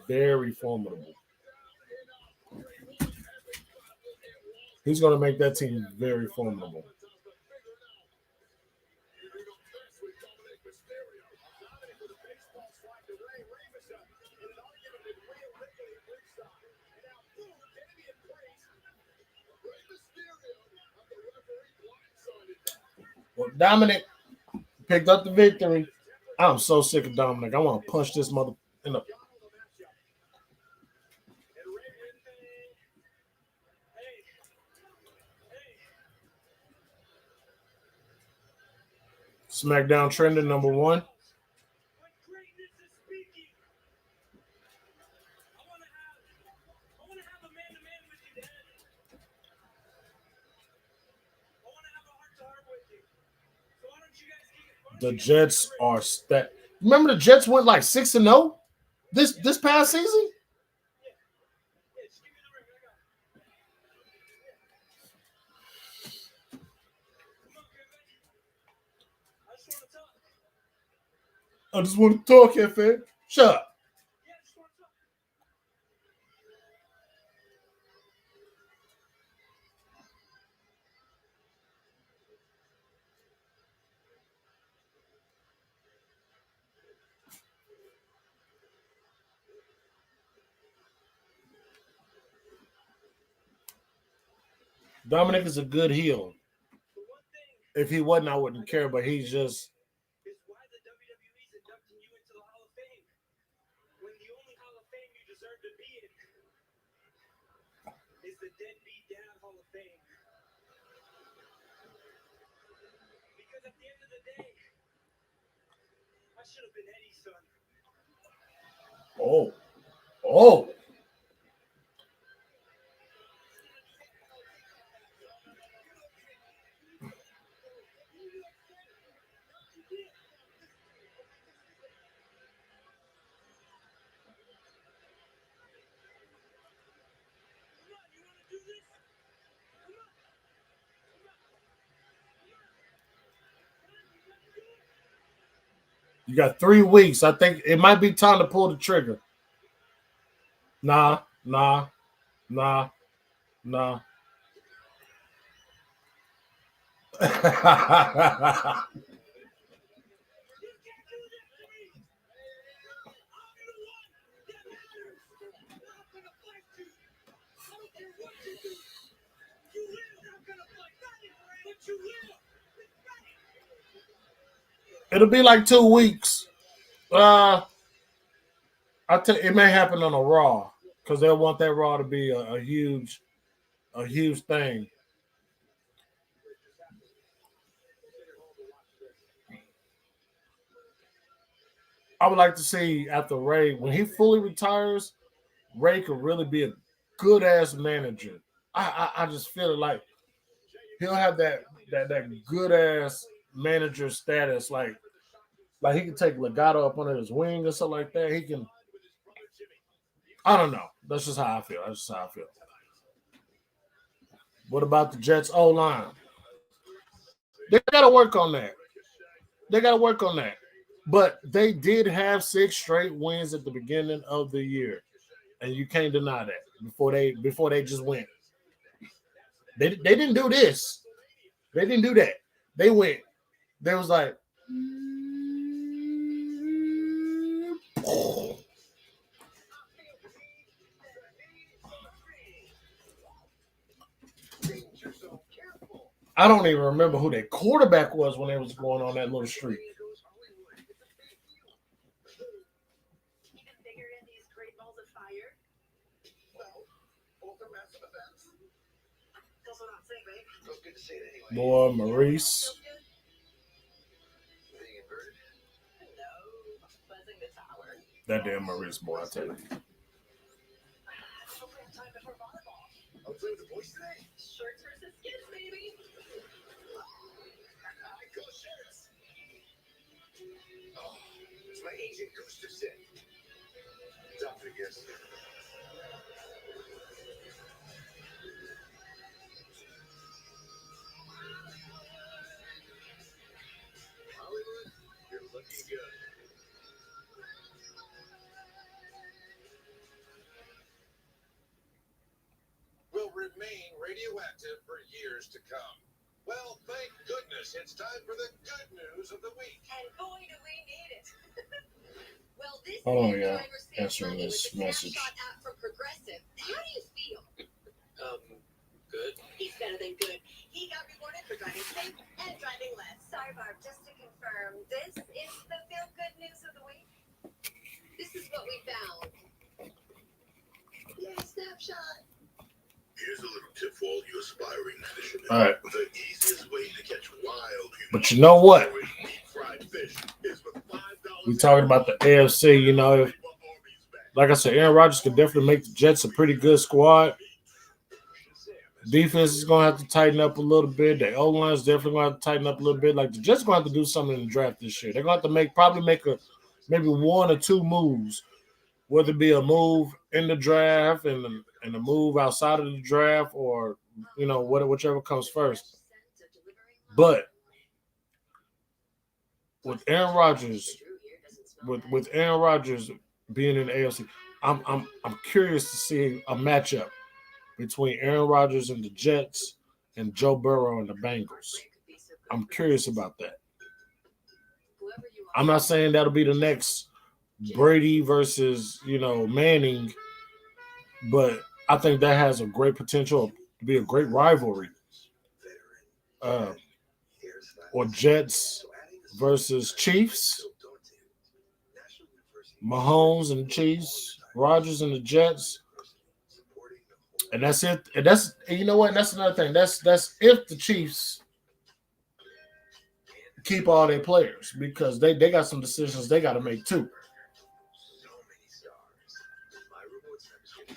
very formidable. He's going to make that team very formidable. Well, Dominic picked up the victory. I'm so sick of Dominic. I want to punch this mother in the. Smackdown trending #1. The Jets are stat. Remember the Jets went like 6-0 this past season? I just want to talk, F.A. Shut up. Dominic is a good heel. If he wasn't, I wouldn't care, but he's just. Is why the WWE's inducting you into the Hall of Fame when the only Hall of Fame you deserve to be in is the Deadbeat Dad Hall of Fame. Because at the end of the day, I should have been Eddie's son. Oh. You got 3 weeks. I think it might be time to pull the trigger. Nah. It'll be like 2 weeks. It may happen on a Raw because they'll want that Raw to be a huge thing. I would like to see after Ray, when he fully retires, Ray could really be a good ass manager. I just feel like he'll have that good ass manager status, like he can take Legato up under his wing or something like that. He can. I don't know. That's just how I feel. What about the Jets O line? They got to work on that. But they did have 6 straight wins at the beginning of the year, and you can't deny that. Before they just went, they didn't do this. They didn't do that. They went. They was like. I don't even remember who their quarterback was when they was going on that little streak. Boy, Maurice. That damn Maurice, boy, I tell you. Shorts versus skins, baby. I go shirts. Oh, it's my Agent Gooster set. Tough, I guess. Hollywood, you're looking good. Will remain radioactive for years to come. Well, thank goodness it's time for the good news of the week. And boy, do we need it. Well, this Oh, is yeah. driver Answering Money this with the message. Snapshot app from Progressive. How do you feel? Good. He's better than good. He got rewarded for driving safe and driving less. Sorry, Barb, just to confirm, this is the feel-good news of the week? This is what we found. Yay, snapshot. Here's a little tip for all you aspiring fishermen. All right. The easiest way to catch wild, But you know what? deep-fried fish is with $5. We talking about the AFC, you know. Like I said, Aaron Rodgers could definitely make the Jets a pretty good squad. Defense is going to have to tighten up a little bit. The O-line is definitely going to have to tighten up a little bit. Like, the Jets going to have to do something in the draft this year. They're going to have to probably make maybe one or two moves, whether it be a move in the draft and a move outside of the draft, or, you know, whichever comes first. But with Aaron Rodgers, with Aaron Rodgers being in the AFC, I'm curious to see a matchup between Aaron Rodgers and the Jets and Joe Burrow and the Bengals. I'm curious about that. I'm not saying that'll be the next Brady versus, you know, Manning, but I think that has a great potential to be a great rivalry. Or Jets versus Chiefs, Mahomes and the Chiefs, Rodgers and the Jets. And that's it. And that's, you know what? That's another thing. That's if the Chiefs keep all their players, because they got some decisions they got to make too.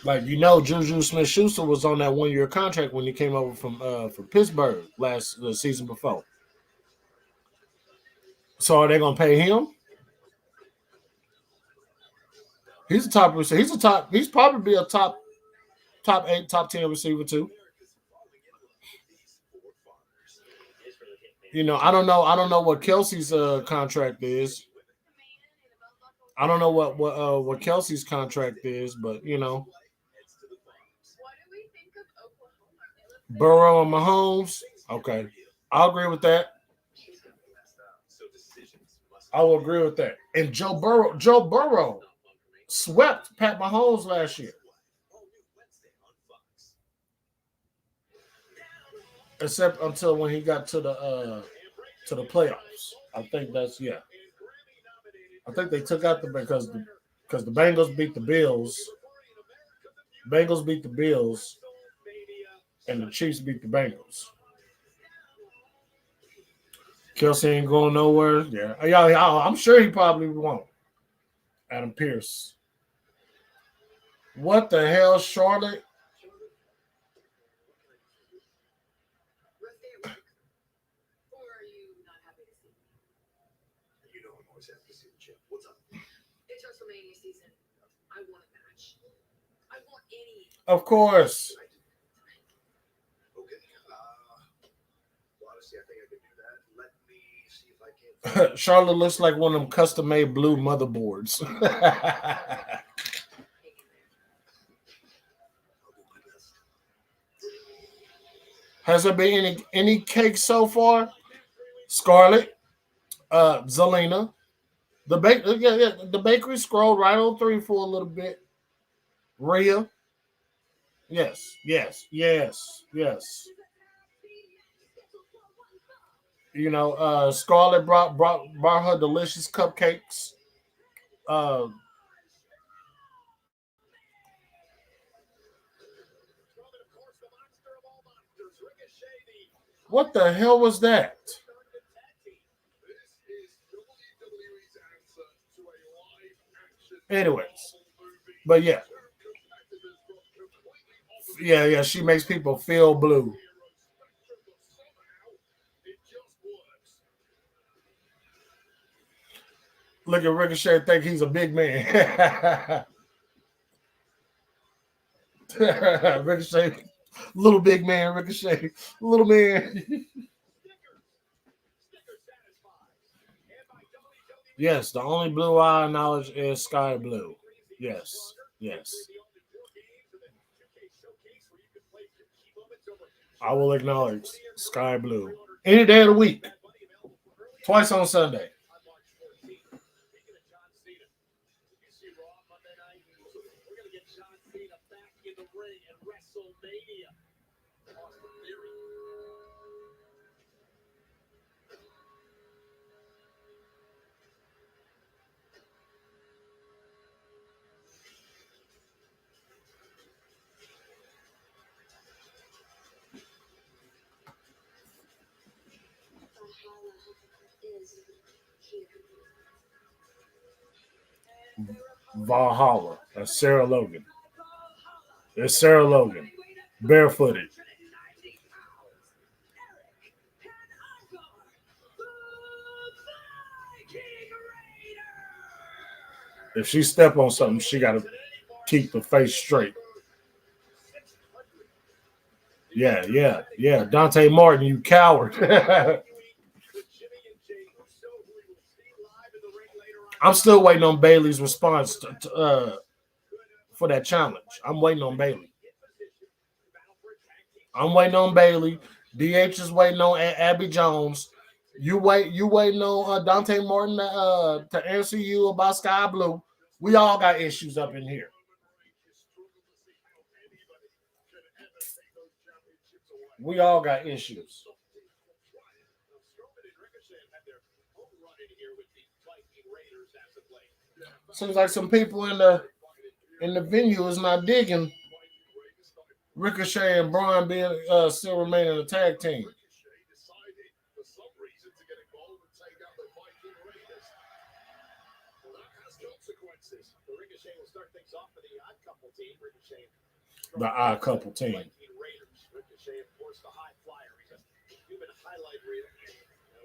Like, you know, Juju Smith-Schuster was on that 1-year contract when he came over from Pittsburgh the season before. So are they gonna pay him? He's a top receiver. He's probably a top 8, top 10 receiver too. You know, I don't know what Kelsey's contract is. I don't know what Kelsey's contract is, but you know, Burrow and Mahomes. Okay, I'll agree with that. I will agree with that. And Joe Burrow swept Pat Mahomes last year. Except until when he got to the playoffs. I think I think they took out because the Bengals beat the Bills. Bengals beat the Bills, and the Chiefs beat the Bengals. Kelsey ain't going nowhere. Yeah, I'm sure he probably won't. Adam Pearce. What the hell, Charlotte? It's WrestleMania season. I want a match. I want any. Of course. Okay. Well, honestly, I think I can do that. Let me see if I can. Charlotte looks like one of them custom-made blue motherboards. Has there been any cake so far? Scarlett, Zelina, the bakery scrolled right on 3 for a little bit. Rhea, yes. You know, Scarlett brought her delicious cupcakes. What the hell was that? Anyways, but yeah, she makes people feel blue. Look at Ricochet, think he's a big man. Ricochet, little big man, Ricochet, little man. Yes, the only blue eye knowledge is sky blue. Yes. I will acknowledge sky blue. Any day of the week. Twice on Sunday. Valhalla. That's Sarah Logan. It's Sarah Logan. Barefooted. If she step on something, she got to keep the face straight. Yeah. Dante Martin, you coward. I'm still waiting on Bailey's response for that challenge. I'm waiting on Bailey. DH is waiting on Abby Jones. You waiting on Dante Martin to answer you about Sky Blue. We all got issues up in here. We all got issues. Seems like some people in the venue is not digging Ricochet and Braun being still remaining a tag team. The odd couple team. Ricochet, of course, the high flyer. He's a human highlight reel.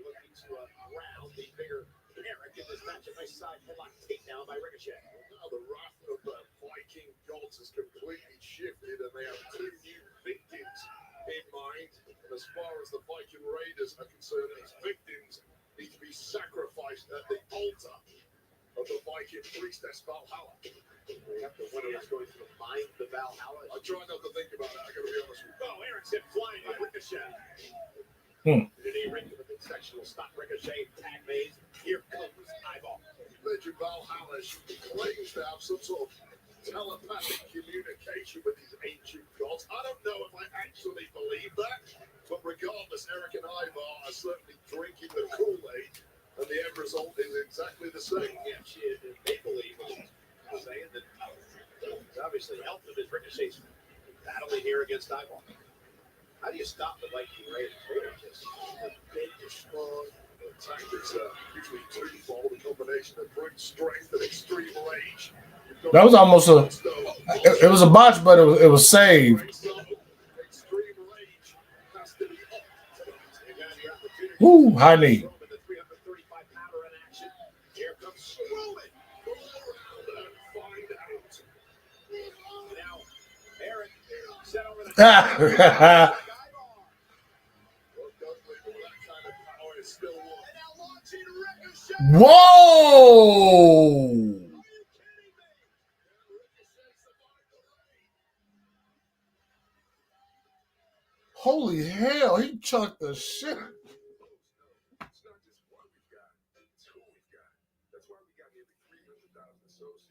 Looking to round the bigger Eric in this matchup. Nice side headlock takedown by Ricochet. Now the wrath of the Viking gods has completely shifted, and they have two new victims in mind. And as far as the Viking Raiders are concerned, these victims need to be sacrificed at the altar of the Viking priestess Valhalla. We have to wonder what's going through the mind of the Valhalla. I try not to think about it, I gotta be honest with you. Oh, Eric's hit flying by Ricochet. Did he ring the midsection will stop Ricochet, tag maze. Here comes Eyeball. Legend Valhalla, she claims to have some sort of telepathic communication with these ancient gods. I don't know if I actually believe that, but regardless, Eric and Ivar are certainly drinking the Kool-Aid, and the end result is exactly the same. Yeah, she is. They believe saying that it's obviously helped him as Ricochet's battling here against Eyeball. How do you stop the Viking Raiders? They're just big, strong. The tactics are usually twofold, a combination of brute strength and extreme rage. That was almost it was a botch, but it was saved. Extreme rage has to be up. Woo, high knee. Here comes Strowman. Now, Eric set over the Whoa! Holy hell, he chucked the shit.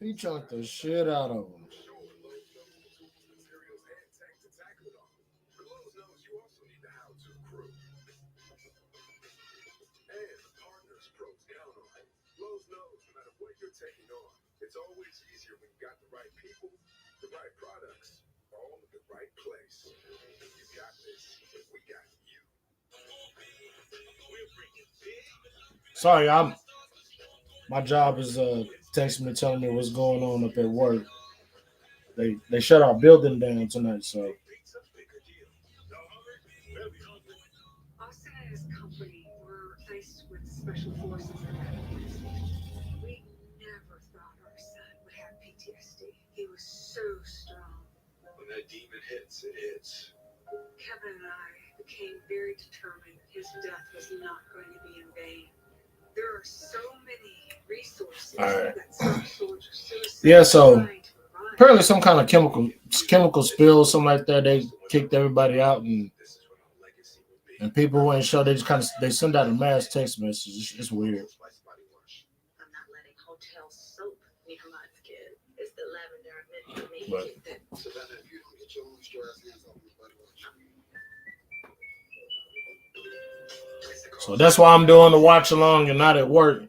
He chucked the shit out of him. Taking on. It's always easier when you got the right people, the right products, all in the right place. You got this, we got you. Sorry, my job is texting me telling me what's going on up at work. They shut our building down tonight, so. Austin and his company were faced with special forces. He was so strong. When that demon hits, it hits. Kevin and I became very determined his death was not going to be in vain. There are so many resources that some soldiers suicide. Yeah, so apparently some kind of chemical spill, something like that. They kicked everybody out, and people who ain't sure, they just they send out a mass text message. It's weird. I'm not letting hotel soap near my skin. It's the lavender meant for me. But, so that's why I'm doing the watch along and not at work.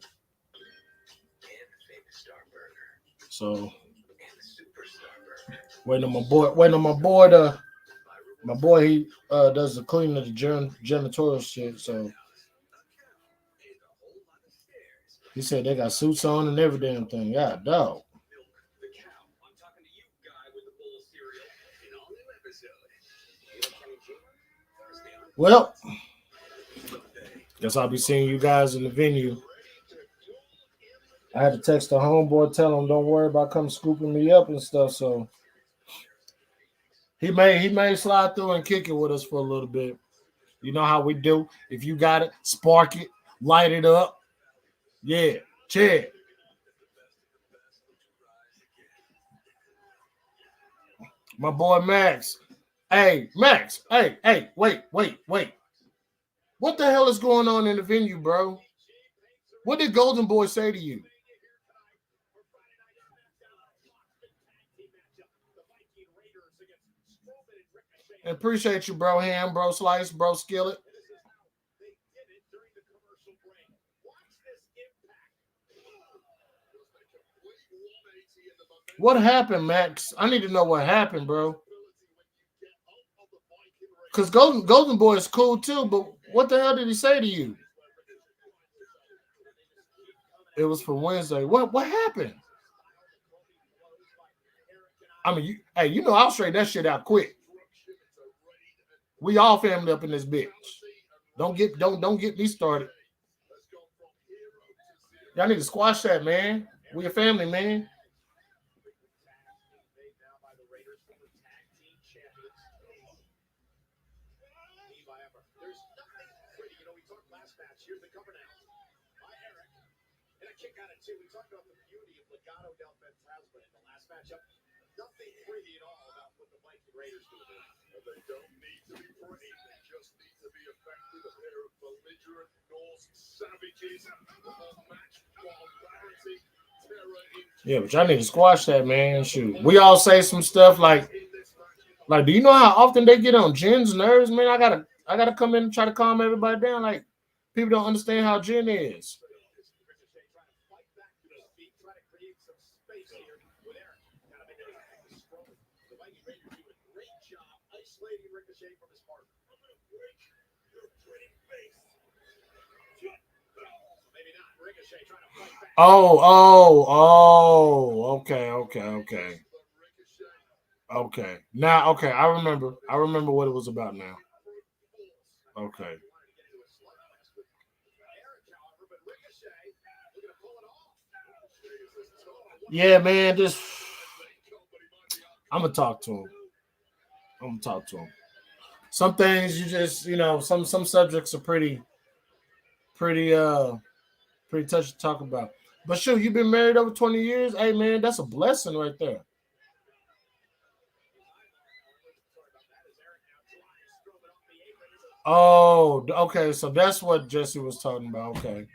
So waiting on my boy he does the cleaning of the janitorial shit. So He said they got suits on and every damn thing. Yeah, dog. The cow. I'm talking to you, guy with the bowl of cereal. In all new episode. Thursday on Well, guess I'll be seeing you guys in the venue. I had to text the homeboy, tell him don't worry about coming scooping me up and stuff. So he may slide through and kick it with us for a little bit. You know how we do. If you got it, spark it, light it up. Yeah, cheer. My boy Max. Hey, Max. Hey, wait. What the hell is going on in the venue, bro? What did Golden Boy say to you? Appreciate you, bro Ham, bro Slice, bro Skillet. What happened, Max? I need to know what happened, bro. Because Golden Boy is cool too, but what the hell did he say to you? It was for Wednesday. What happened? I mean, you know I'll straighten that shit out quick. We all family up in this bitch. Don't get me started. Y'all need to squash that, man. We a family, man. Here's the cover now by Eric. And a kick out of two. We talked about the beauty of Legado del Fantasma in the last matchup. Nothing pretty at all about what the Viking Raiders do. They don't need to be pretty. They just need to be effective. A pair of belligerent Norse savages. Unmatched barbarity. Yeah, but y'all need to squash that, man. Shoot. We all say some stuff like, do you know how often they get on Jen's nerves, man? I gotta come in and try to calm everybody down. Like, people don't understand how Jen is. Okay. Now, okay, I remember what it was about now. Okay. Yeah, man, I'm gonna talk to him. Some things you just, some subjects are pretty touchy to talk about. But shoot, you've been married over 20 years. Hey, man, that's a blessing right there. Oh, okay. So that's what Jesse was talking about. Okay.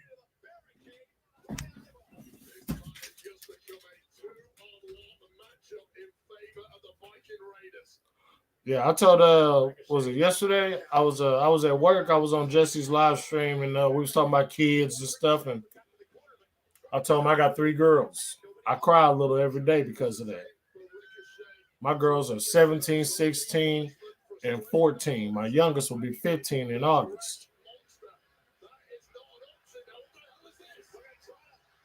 Yeah, I told was it yesterday? I was at work. I was on Jesse's live stream, and we was talking about kids and stuff. And I told him I got 3 girls. I cry a little every day because of that. My girls are 17, 16, and 14. My youngest will be 15 in August.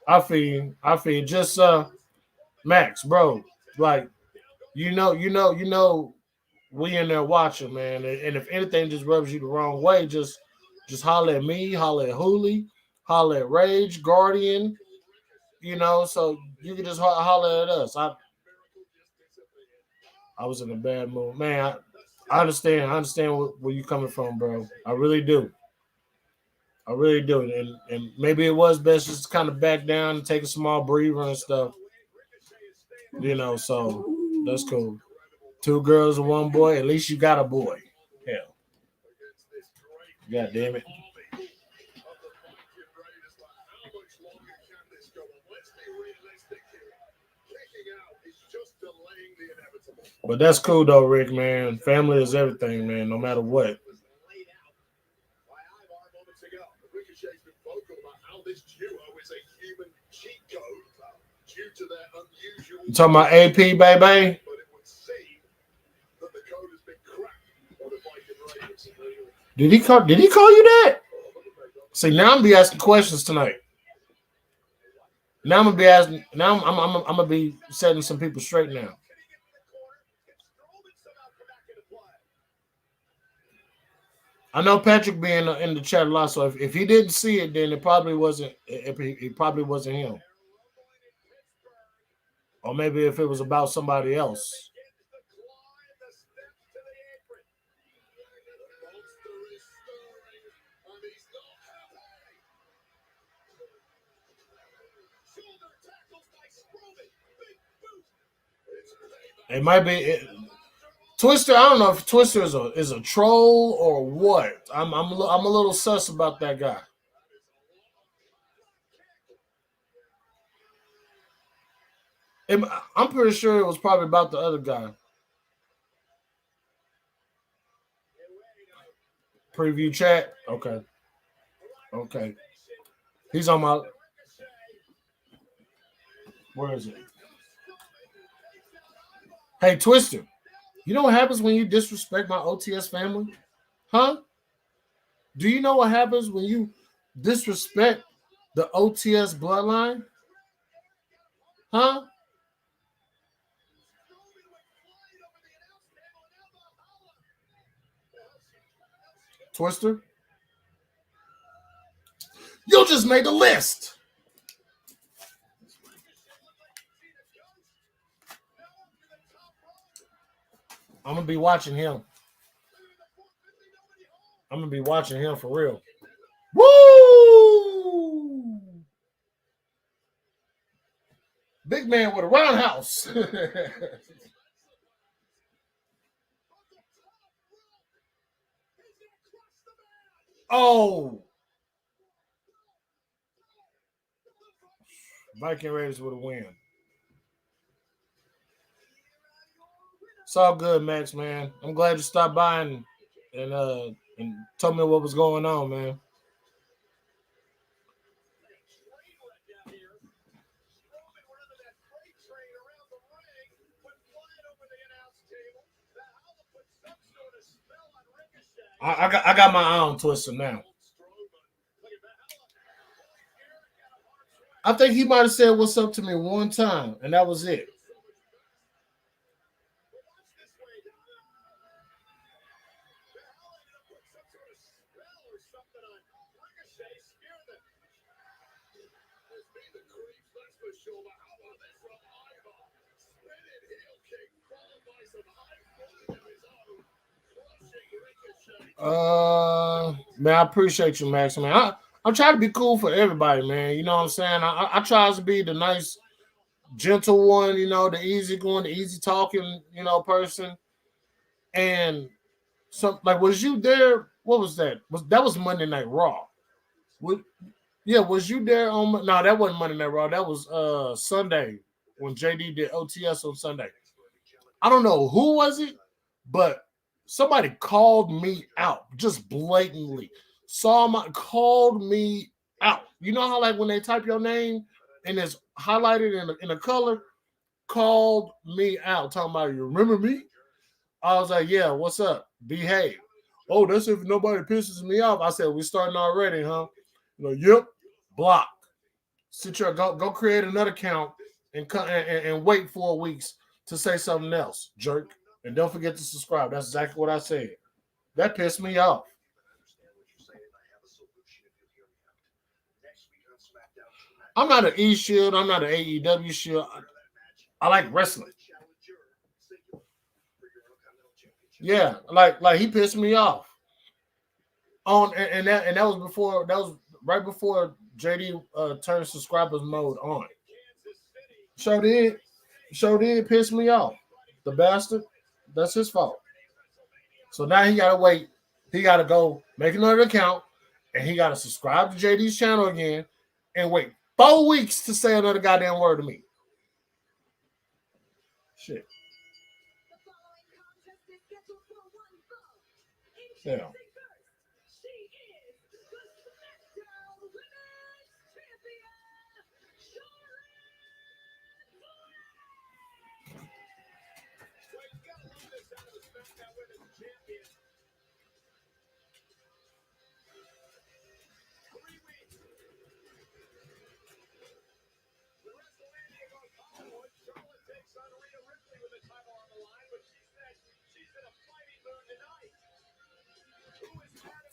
I feel just Max, bro. Like, you know. We in there watching, man. And if anything just rubs you the wrong way, just holler at me, holler at Hooli, holler at Rage, Guardian, so you can just holler at us. I was in a bad mood. Man, I understand where you're coming from, bro. I really do. And maybe it was best just to kind of back down and take a small breather and stuff. So that's cool. 2 girls and 1 boy. At least you got a boy. Hell. God damn it. But that's cool though, Rick, man. Family is everything, man, no matter what. You talking about AP, baby? Did he call you that? See, now I'm be asking questions tonight. Now I'm gonna be asking. Now I'm gonna be setting some people straight now. I know Patrick being in the chat a lot, so if he didn't see it, then it probably wasn't. It probably wasn't him, or maybe if it was about somebody else. It might be Twister. I don't know if Twister is a troll or what. I'm a little sus about that guy. I'm pretty sure it was probably about the other guy. Preview chat. Okay. Okay. He's on my. Where is it? Hey, Twister. You know what happens when you disrespect my OTS family? Huh? Do you know what happens when you disrespect the OTS bloodline? Huh? Twister? You just made the list. I'm going to be watching him. I'm going to be watching him for real. Woo! Big man with a roundhouse. Oh. Viking Raiders with a win. It's all good, Max, man. I'm glad you stopped by and told me what was going on, man. I got my eye on Twister now. I think he might have said what's up to me one time, and that was it. Man, I appreciate you, Max. Man, I'm trying to be cool for everybody, man. You know what I'm saying? I try to be the nice, gentle one, you know, the easy going, the easy talking, you know, person. And so, like, was you there? What was that? That was Monday Night Raw? Was you there on? No, that wasn't Monday Night Raw. That was Sunday when JD did OTS on Sunday. I don't know who was it, but somebody called me out just blatantly. Called me out. You know how like when they type your name and it's highlighted in a color, called me out talking about you remember me? I was like, yeah, what's up? Behave. Oh, that's if nobody pisses me off. I said, we starting already, huh? You know, yep, block. Sit here, go create another account and wait 4 weeks to say something else, jerk. And don't forget to subscribe. That's exactly what I said. That pissed me off. I'm not an E Shield. I'm not an AEW Shield. I like wrestling. Yeah, like he pissed me off. And that was right before JD turned subscribers mode on. Show did piss me off. The bastard. That's his fault. So now he gotta wait. He gotta go make another account, and he gotta subscribe to JD's channel again, and wait 4 weeks to say another goddamn word to me. Shit. Yeah.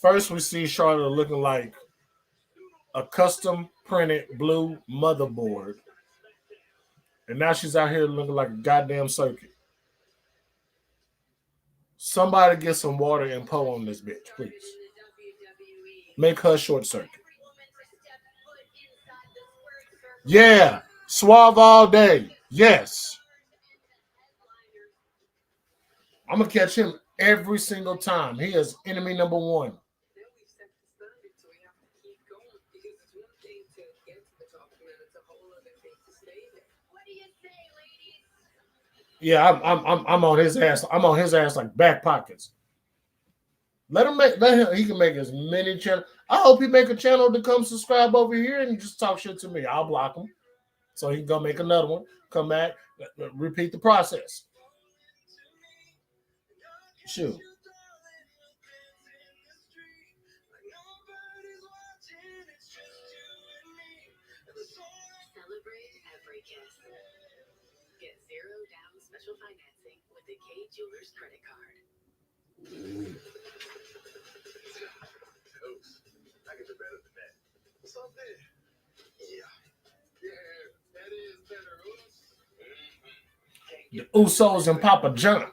First, we see Charlotte looking like a custom printed blue motherboard. And now she's out here looking like a goddamn circuit. Somebody get some water and pour on this bitch, please. Make her short circuit. Yeah. Suave all day. Yes. I'm going to catch him every single time. He is enemy number one. Yeah, I'm on his ass. I'm on his ass like back pockets. Let him. He can make as many channels. I hope he make a channel to come subscribe over here and just talk shit to me. I'll block him, so he can go make another one. Come back, repeat the process. Shoot. Celebrate every kiss. Get zero down special financing with the K Jewelers credit card. I can do better than that. Something. Yeah. Yeah, that is better. The Usos and Papa John.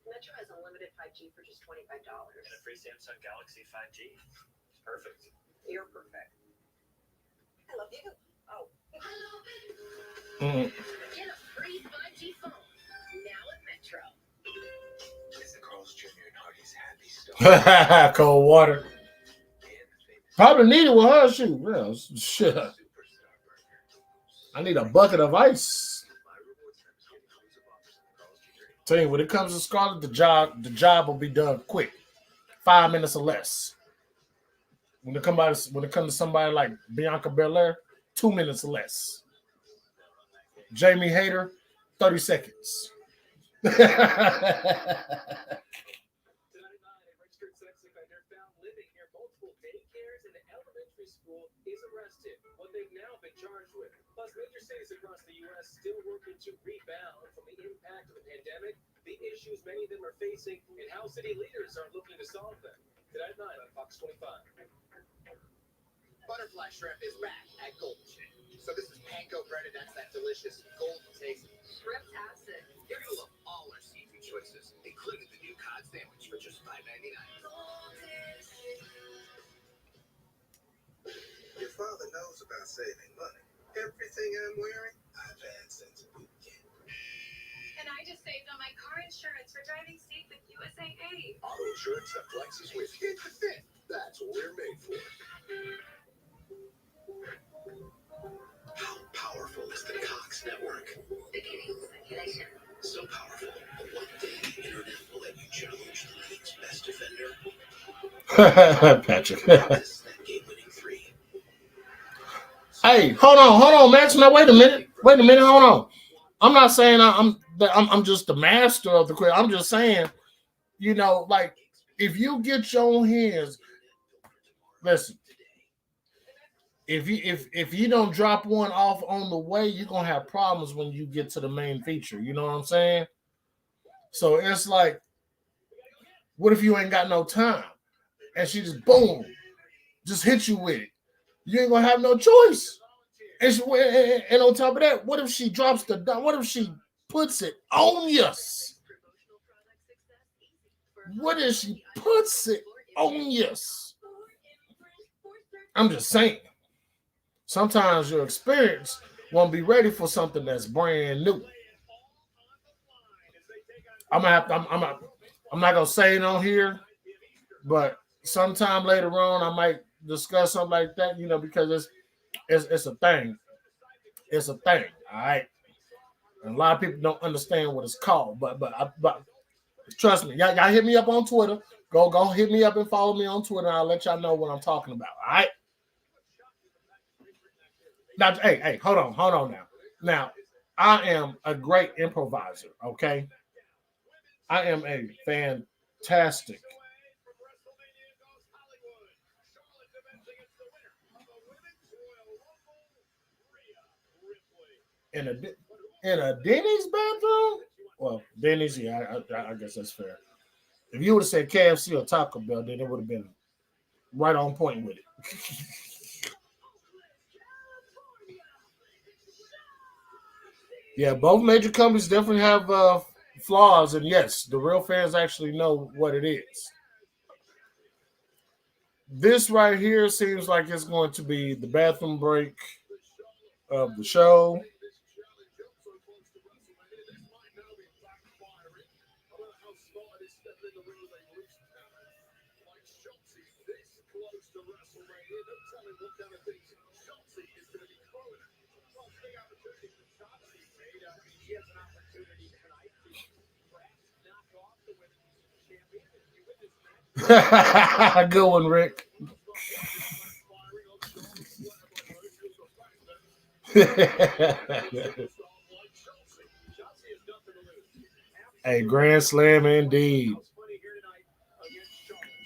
Metro has unlimited 5G for just $25. And a free Samsung Galaxy 5G. Perfect. You're perfect. I love you. Oh. Get a free 5G phone now at Metro. It's the Carl's Jr. and Hardy's Happy Stuff. Cold water. Probably need it with her shoe. Well, shit. I need a bucket of ice. Tell you, when it comes to Scarlett, the job will be done quick. 5 minutes or less. When it comes to somebody like Bianca Belair, 2 minutes or less. Jamie Hayter, 30 seconds. Charged with. Plus, major cities across the U.S. still working to rebound from the impact of the pandemic, the issues many of them are facing, and how city leaders are looking to solve them. Tonight at 9 on Fox 25. Butterfly shrimp is back at Golden Chick. So this is panko breaded. That's that delicious golden taste. Shrimp-tastic. You're gonna love all our seafood choices, including the new cod sandwich for just $5.99. Your father knows about saving money. Everything I'm wearing, I've had since boot camp. And I just saved on my car insurance for driving safe with USAA. Auto insurance that flexes with Hit to Fit. That's what we're made for. How powerful is the Cox network? Beginning circulation. So powerful, one day the internet will let you challenge the league's best defender. Patrick. This that game-winning three. Hey, hold on, Max. Now wait a minute, hold on. I'm not saying I'm just the master of the quiz. I'm just saying, like if you get your hands, listen. If you don't drop one off on the way, you're gonna have problems when you get to the main feature. You know what I'm saying? So it's like, what if you ain't got no time and she just boom, just hit you with it? You ain't gonna have no choice. And on top of that, what if she drops what if she puts it on you? What if she puts it on you? I'm just saying. Sometimes your experience won't be ready for something that's brand new. I'm not gonna say it on here, but sometime later on I might discuss something like that, because it's a thing. It's a thing, all right. And a lot of people don't understand what it's called, but trust me, y'all hit me up on Twitter. Go hit me up and follow me on Twitter. And I'll let y'all know what I'm talking about. All right. Now, hey, hold on now. Now, I am a great improviser, okay? I am a fantastic in a Denny's bathroom. Well, Denny's, yeah, I guess that's fair. If you would have said KFC or Taco Bell, then it would have been right on point with it. Yeah, both major companies definitely have flaws, and yes, the real fans actually know what it is. This right here seems like it's going to be the bathroom break of the show. Good one, Rick. Hey, Grand Slam indeed.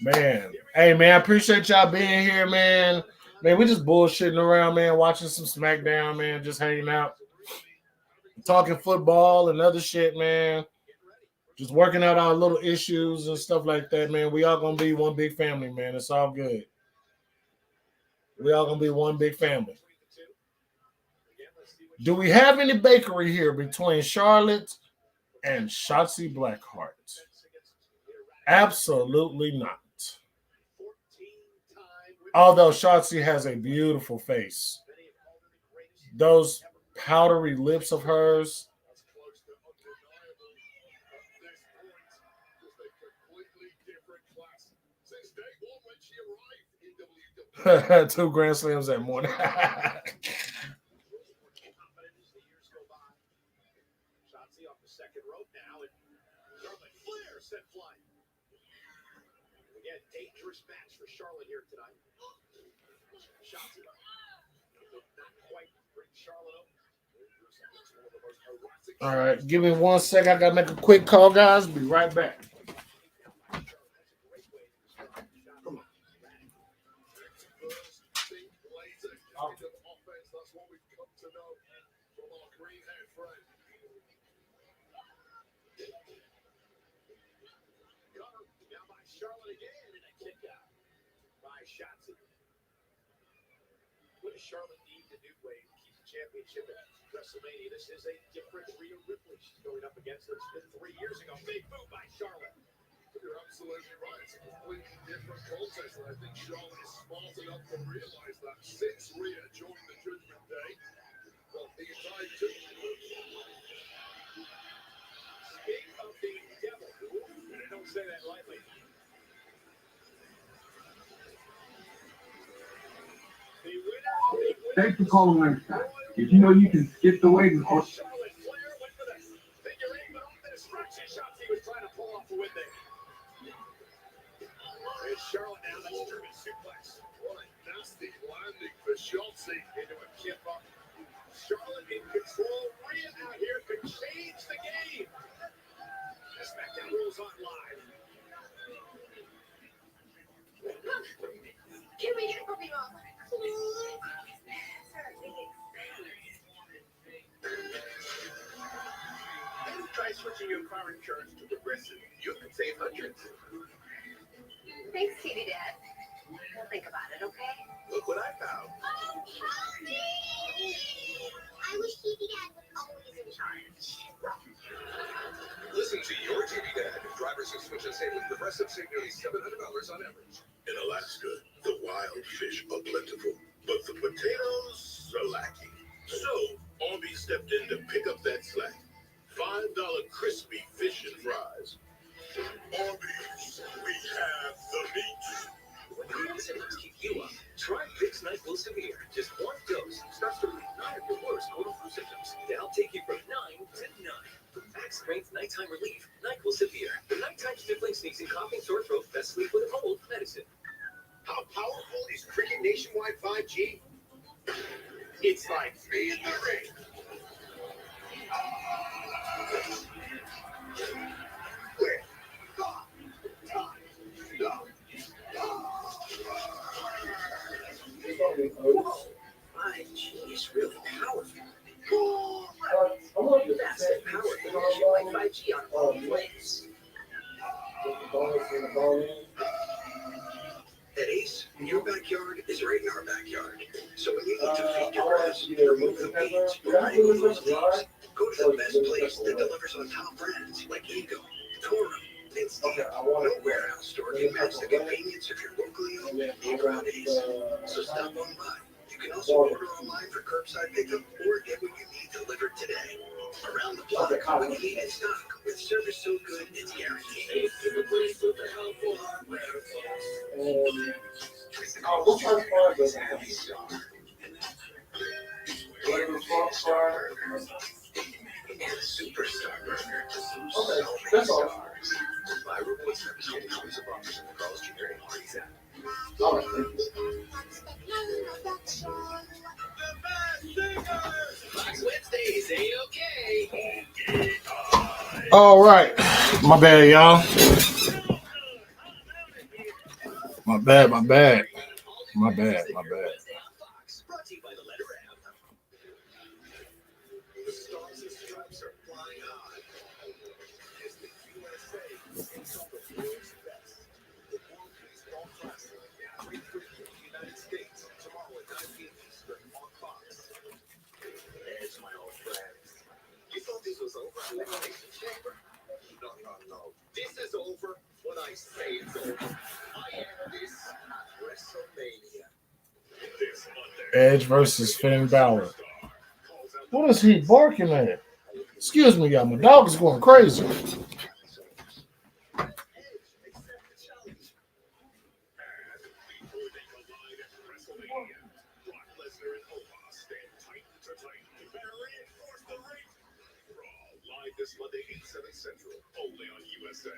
Man. Hey, man, I appreciate y'all being here, man. Man, we just bullshitting around, man, watching some Smackdown, man, just hanging out. Talking football and other shit, man. Just working out our little issues and stuff like that, man. We all gonna be one big family, man. It's all good. We all gonna be one big family. Do we have any bakery here between Charlotte and Shotzi Blackheart? Absolutely not. Although Shotzi has a beautiful face. Those powdery lips of hers. Two Grand Slams that morning. Dangerous match for Charlotte here tonight. Shotzi not quite bring Charlotte up. All right, give me 1 second. I gotta make a quick call, guys. Be right back. Charlotte again and a kick out by Shotzi. What does Charlotte need to do, Wade, to keep the championship at WrestleMania? This is a different Rhea Ripley she's going up against. This been 3 years ago. Big move by Charlotte. You're absolutely right. It's a completely different contest, and I think Charlotte is smart enough to realize that since Rhea joined the Judgment Day, well, the entire Speak of the devil, and I don't say that lightly. Thanks for calling Wingstop. Did you know you can skip the waiting or Charlotte Flair went for the figure eight, but off the destruction shots he was trying to pull off the win there. It's Charlotte now, that's German suplex. what a nasty landing for Shotzi. Into a kip up. Charlotte in control. Rhea out here could change the game. The Smackdown rules on live. Can we get puppy mom? Try switching your car insurance to Progressive. You can save hundreds. Thanks, TV Dad. We'll think about it, okay? Look what I found. Oh, Kelsey! I wish TV Dad was always in charge. Listen to your TV Dad. Drivers who switch and save with Progressive save nearly $700 on average. In Alaska, the wild fish are plentiful, but the potatoes are lacking. So, Arby's stepped in to pick up that slack. $5 crispy fish and fries. Arby's, we have the meat. When common symptoms keep you up, try Vicks NyQuil Severe. Just one dose starts to relieve 9 of your worst cold and flu symptoms to help take you from 9 to 9. Max strength nighttime relief. NyQuil Severe. The nighttime sniffling, sneezing, coughing, sore throat, best sleep with a cold medicine. How powerful is freaking nationwide 5G? It's like me in the ring. Where? 5G is really powerful. That's the power of nationwide 5G on all planes. At Ace, your backyard is right in our backyard. So when you need to feed your grass, remove the weeds, or remove those leaves, go to the best place that delivers on top brands like BiggOh, Toro, and Steve. No warehouse store can match the convenience of your locally owned neighborhood Ace. So stop on by. You can also order online for curbside pickup or get what you need delivered today. Around the block, when you need in stock, with service so good it's guaranteed. What kind of far does it have? Superstar Burger. Okay, that's all. My replacement is only choice of offers in the Carl's Jr. and Hardee's app. All right, thank you. All right, my bad, y'all. My bad. Brought to you by the letter M. The stars and stripes are flying high. As the USA takes on the world's best. The World Baseball Classic. 3-3 in the United States. Tomorrow at 9 p.m. Eastern on Fox. There's my old friends. You thought this was over at Elimination Chamber? No. This is over when I say it's over. I am this WrestleMania. Edge versus Finn Balor. What is he barking at? Excuse me, y'all. My dog is going crazy. This Monday, 8/7 Central, only on USA.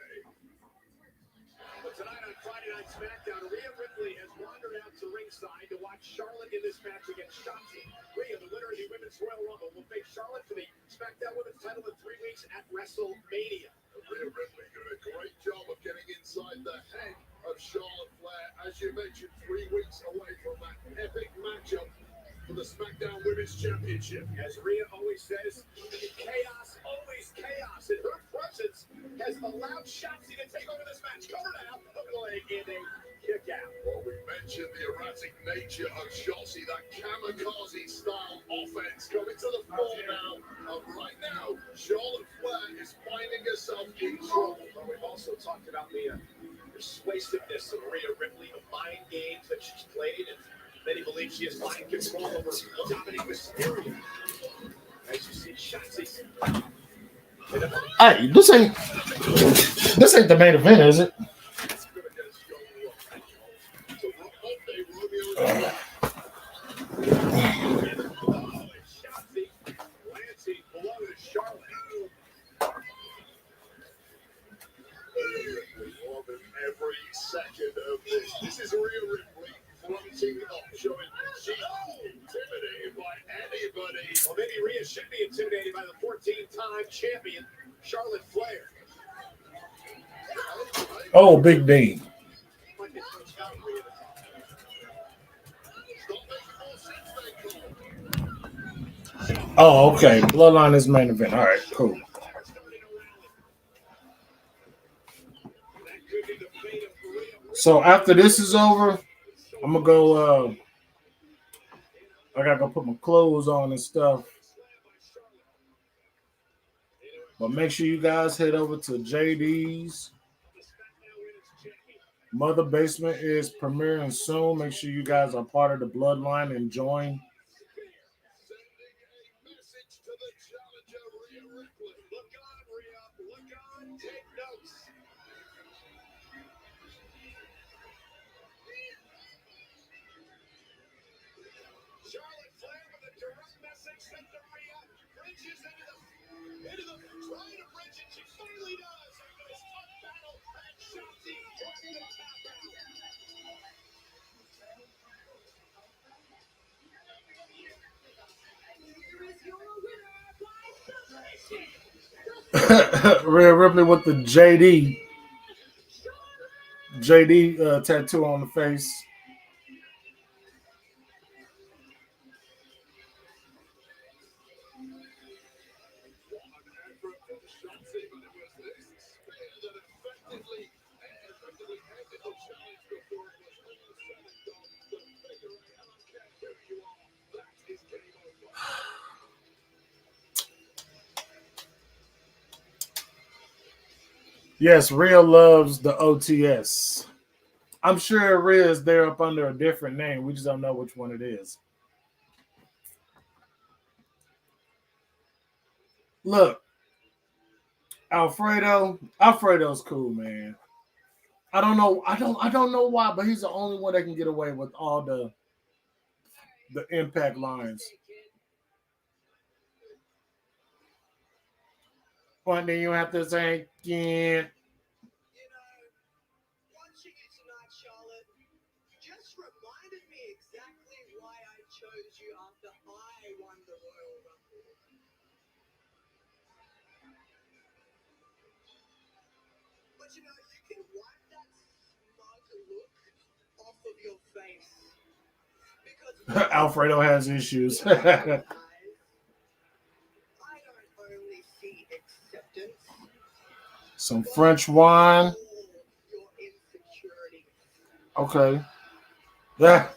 But tonight on Friday Night Smackdown, Rhea Ripley has wandered out to ringside to watch Charlotte in this match against Shotzi. Rhea, the winner of the Women's Royal Rumble, will face Charlotte for the SmackDown Women's title in 3 weeks at WrestleMania. Rhea Ripley did a great job of getting inside the head of Charlotte Flair. As you mentioned, 3 weeks away from that epic matchup for the SmackDown Women's Championship. As Rhea always says, chaos, always chaos. And her presence has allowed Shotzi to take over this match. Cover now, hook the leg in a kick out. Well, we mentioned the erratic nature of Shotzi, that kamikaze-style offense coming to the fore now. And right now, Charlotte Flair is finding herself in trouble. But we've also talked about the persuasiveness of Rhea Ripley, the mind games that she's played, and many believe she has mind control over Dominic Mysterio. As you see, Shotzi. Hey, this ain't the main event, is it? Every second of this is Rhea Ripley fronting up, showing she's intimidated by anybody. Well, maybe Rhea should be intimidated by the 14-time champion, Charlotte Flair. Oh, Big D. Oh, okay. Bloodline is main event. All right, cool. So after this is over, I'm gonna go. I gotta go put my clothes on and stuff. But make sure you guys head over to JD's. Mother Basement is premiering soon. Make sure you guys are part of the Bloodline and join. Charlotte Flair with a direct message sent to Rhea. Bridges into the trying to bridge it. She finally does. After this tough battle, and Shotzi working to tap out. Here is your winner by submission. Rhea Ripley with the JD tattoo on the face. Yes, Rhea loves the OTS. I'm sure Rhea is there up under a different name. We just don't know which one it is. Look, Alfredo's cool, man. I don't know. I don't know why, but he's the only one that can get away with all the impact lines. One thing you have to say, yeah. You know, watching you tonight, Charlotte, just reminded me exactly why I chose you after I won the Royal Rumble. But you know, you can wipe that smug look off of your face. Because Alfredo has issues. I don't only see acceptance, Some French wine. your insecurity. Okay. Yeah.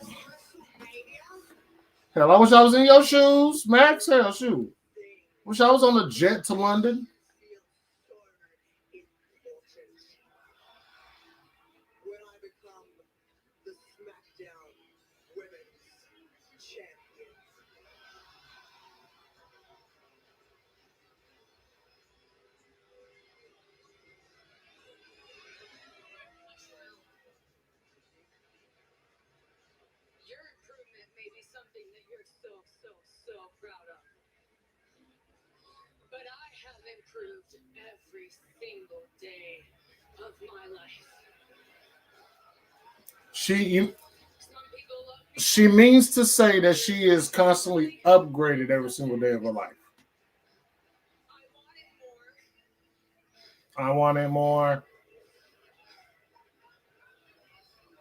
Hell, I wish I was in your shoes, Max. Hell, shoot. Wish I was on a jet to London. When I become the Smackdown Women's Champion. Your improvement may be something that you're so proud of. But I have improved every single day of my life. She means to say that she is constantly upgraded every single day of her life. I want it more.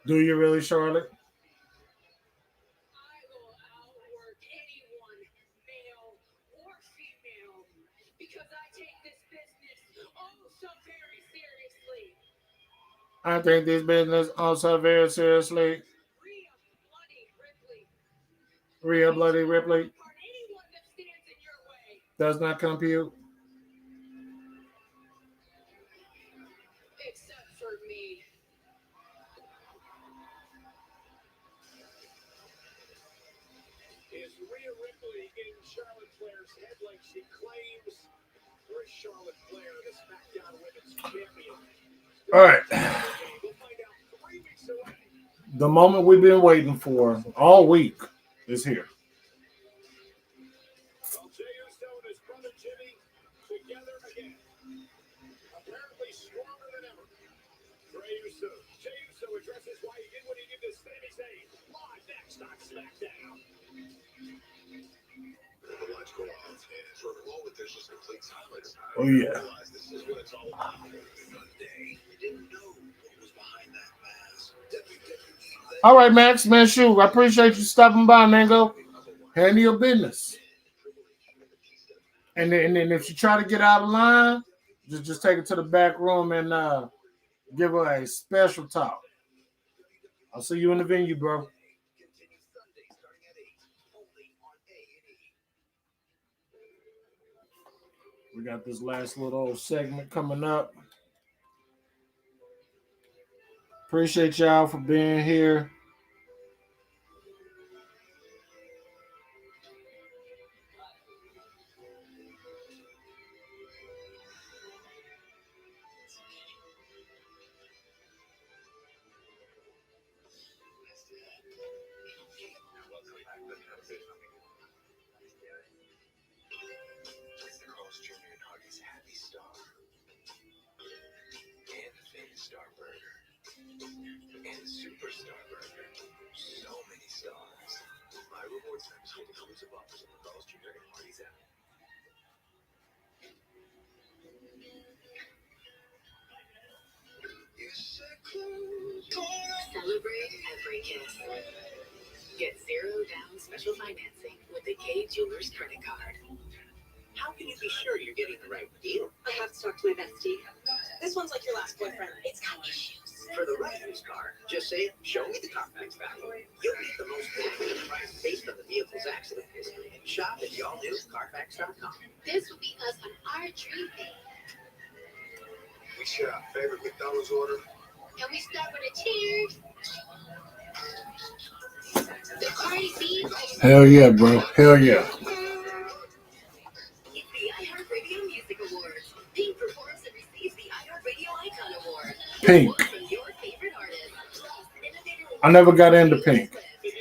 Do you really, Charlotte? I will outwork anyone, male or female, because I take this business so very seriously. I take this business also very seriously. Rhea Bloody Ripley does not compute. Except for me. Is Rhea Ripley in Charlotte Flair's head like she claims? Or is Charlotte Flair the Smackdown Women's Champion? All right. We'll find out 3 weeks away. The moment we've been waiting for all week is here. Well, Jey Uso and his brother Jimmy together again. Apparently stronger than ever. Jey Uso addresses why he did what he did to Sami Zayn. Live next on Smackdown. The lights go off, and for a moment there's just complete silence. Oh yeah. This is what it's all about. Sunday, you didn't know what was behind that mask. WWE All right, Max, man, shoot. I appreciate you stopping by, Mango. Handle your business. And then if you try to get out of line, just take it to the back room and give her a special talk. I'll see you in the venue, bro. continues Sunday starting at 8, only on A&E. We got this last little segment coming up. Appreciate y'all for being here. Mr. Carl's Jr. and Hardy's Happy Star. And the Famous Star Burger. And Superstar Burger. So many stars. My rewards members hold exclusive offers on the Carl's Jr. and Hardy's app. Celebrate every kiss. Get $0 special financing with the K Jewelers credit card. How can you be sure you're getting the right deal? I have to talk to my bestie. This one's like your last boyfriend. It's got issues. For the right used car, just say, show me the Carfax value. You'll get the most accurate price based on the vehicle's accident history. Shop at the all-new Carfax.com. This will be us on our dream day. What's your favorite McDonald's order? Can we start with a cheers? The Cardi B. Hell yeah, bro. Hell yeah. It's the iHeartRadio Music Awards. Pink performs and receives the iHeartRadio Icon Award. Pink. From your favorite artist. I never got into Pink.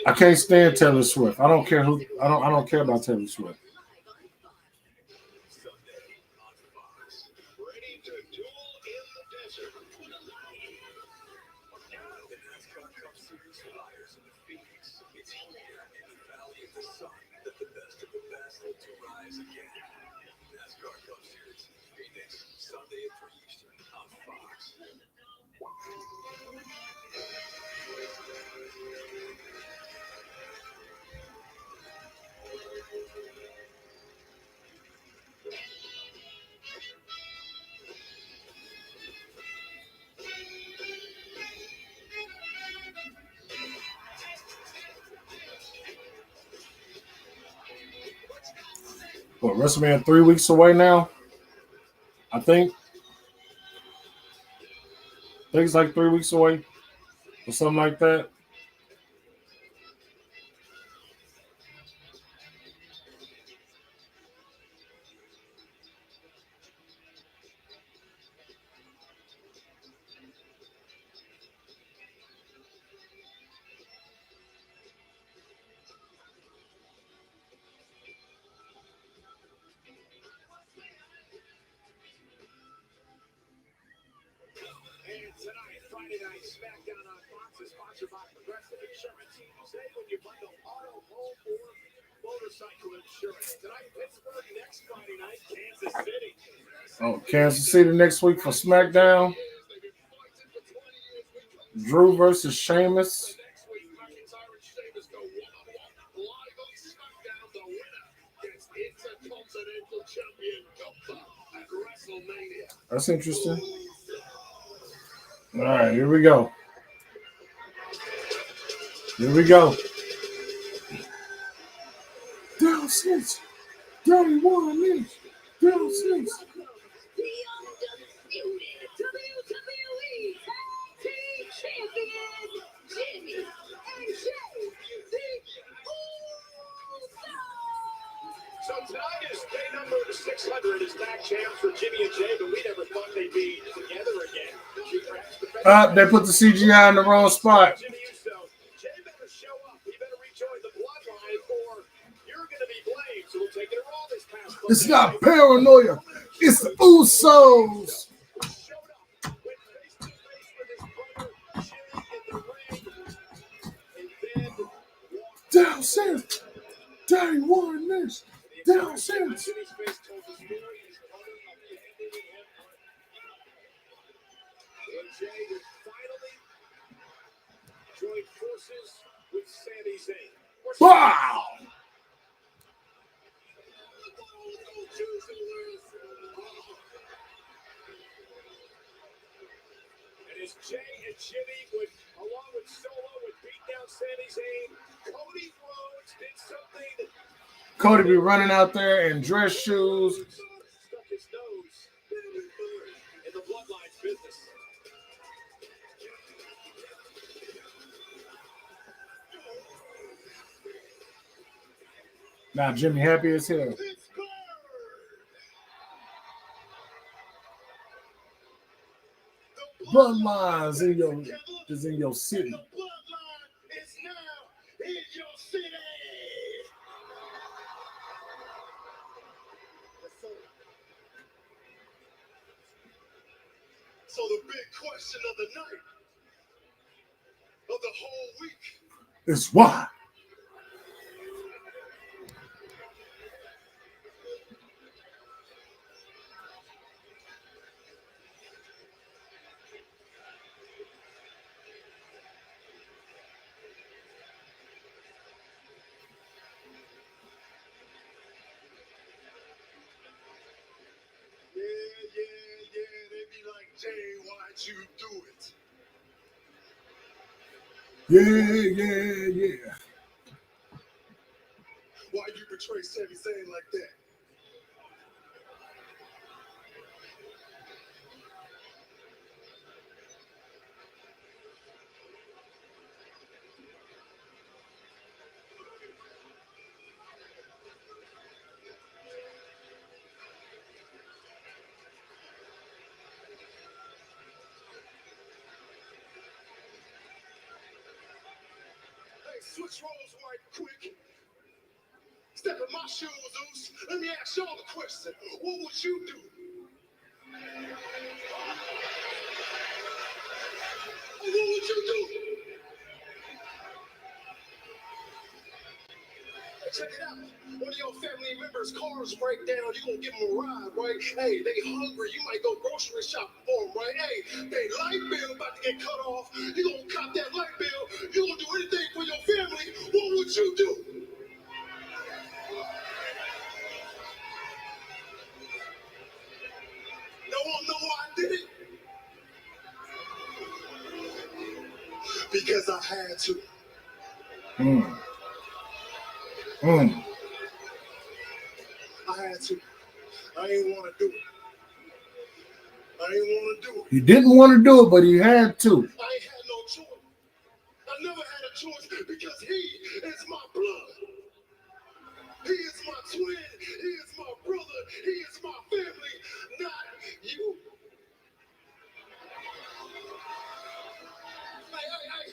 I can't stand Taylor Swift. I don't care who. I don't care about Taylor Swift. Sunday on Fox. Ready to duel in the desert. The NASCAR Cup Series fires in the Phoenix. It's here in the Valley of the Sun that the best of the best hope to rise again. NASCAR Cup Series, Phoenix, Sunday at 3 Eastern on Fox. What, WrestleMania 3 weeks away now? I think it's like 3 weeks away or something like that. And tonight, Friday Night Smackdown on Fox is sponsored by Progressive Insurance. Save when you bundle auto, home, or motorcycle insurance. Tonight, Pittsburgh. Next Friday night, Kansas City. Oh, Kansas City next week for SmackDown. Drew versus Sheamus. Next week, McIntyre and Sheamus go one-on-one live on SmackDown. The winner gets Intercontinental Champion Gunther at WrestleMania. That's interesting. All right, here we go. Here we go. Down 6. 31 minutes. Down 6. The undisputed WWE Tag Team Champions, Jimmy and Jey, the Usos. So tonight is day number 600 as tag champs for Jimmy and Jey, but we never thought they'd be together again. They put the CGI in the wrong spot. Jimmy Uso, Jey better show up. He better rejoin the Bloodline, or you're going to be blamed. So we'll take it all this past. It's not paranoia. It's the Usos. Showed up, went face to face with his brother Jey in the ring, and then walked Down 6. 31 minutes. Down 6. Jimmy's face told the story. His brother abandoning him. And Jey would finally join forces with Sami Zayn. Wow. And as Jey and Jimmy would, along with Solo, would beat down Sami Zayn, Cody Rhodes did something. Cody be running out there in dress shoes. Stuck his nose in the Bloodline's business. Now Jimmy happy as hell. Bloodlines is in your city. The Bloodline is now in your city. So the big question of the night, of the whole week, It's why. yeah. They be like, Jey, why'd you do it? Yeah. Why you betray Sami Zayn like that? switch roles right quick. Step in my shoes, Zeus. Let me ask y'all the question. What would you do? What would you do? Check it out. One of your family members' cars break down, you gonna give them a ride, right? Hey, they hungry, you might go grocery shopping for them, right? Hey, they light bill about to get cut off, you gonna cop that light bill, you gonna do anything for your family, what would you do? No one know why I did it? Because I had to. I had to. I didn't want to do it. I didn't want to do it. He didn't want to do it, but he had to. I ain't had no choice. I never had a choice because he is my blood. He is my twin. He is my brother. He is my family, not you.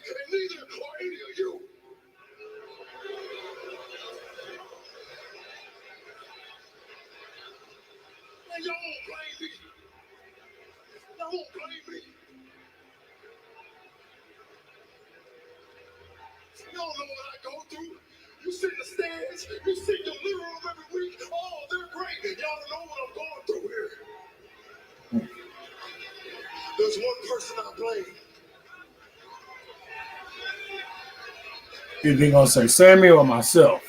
And neither are any of you. And y'all won't blame me. Y'all won't blame me. Y'all know what I go through. You sit in the stands, you sit in the living room every week. Oh, they're great. Y'all don't know what I'm going through here. There's one person I blame. Is he gonna say Sammy or myself?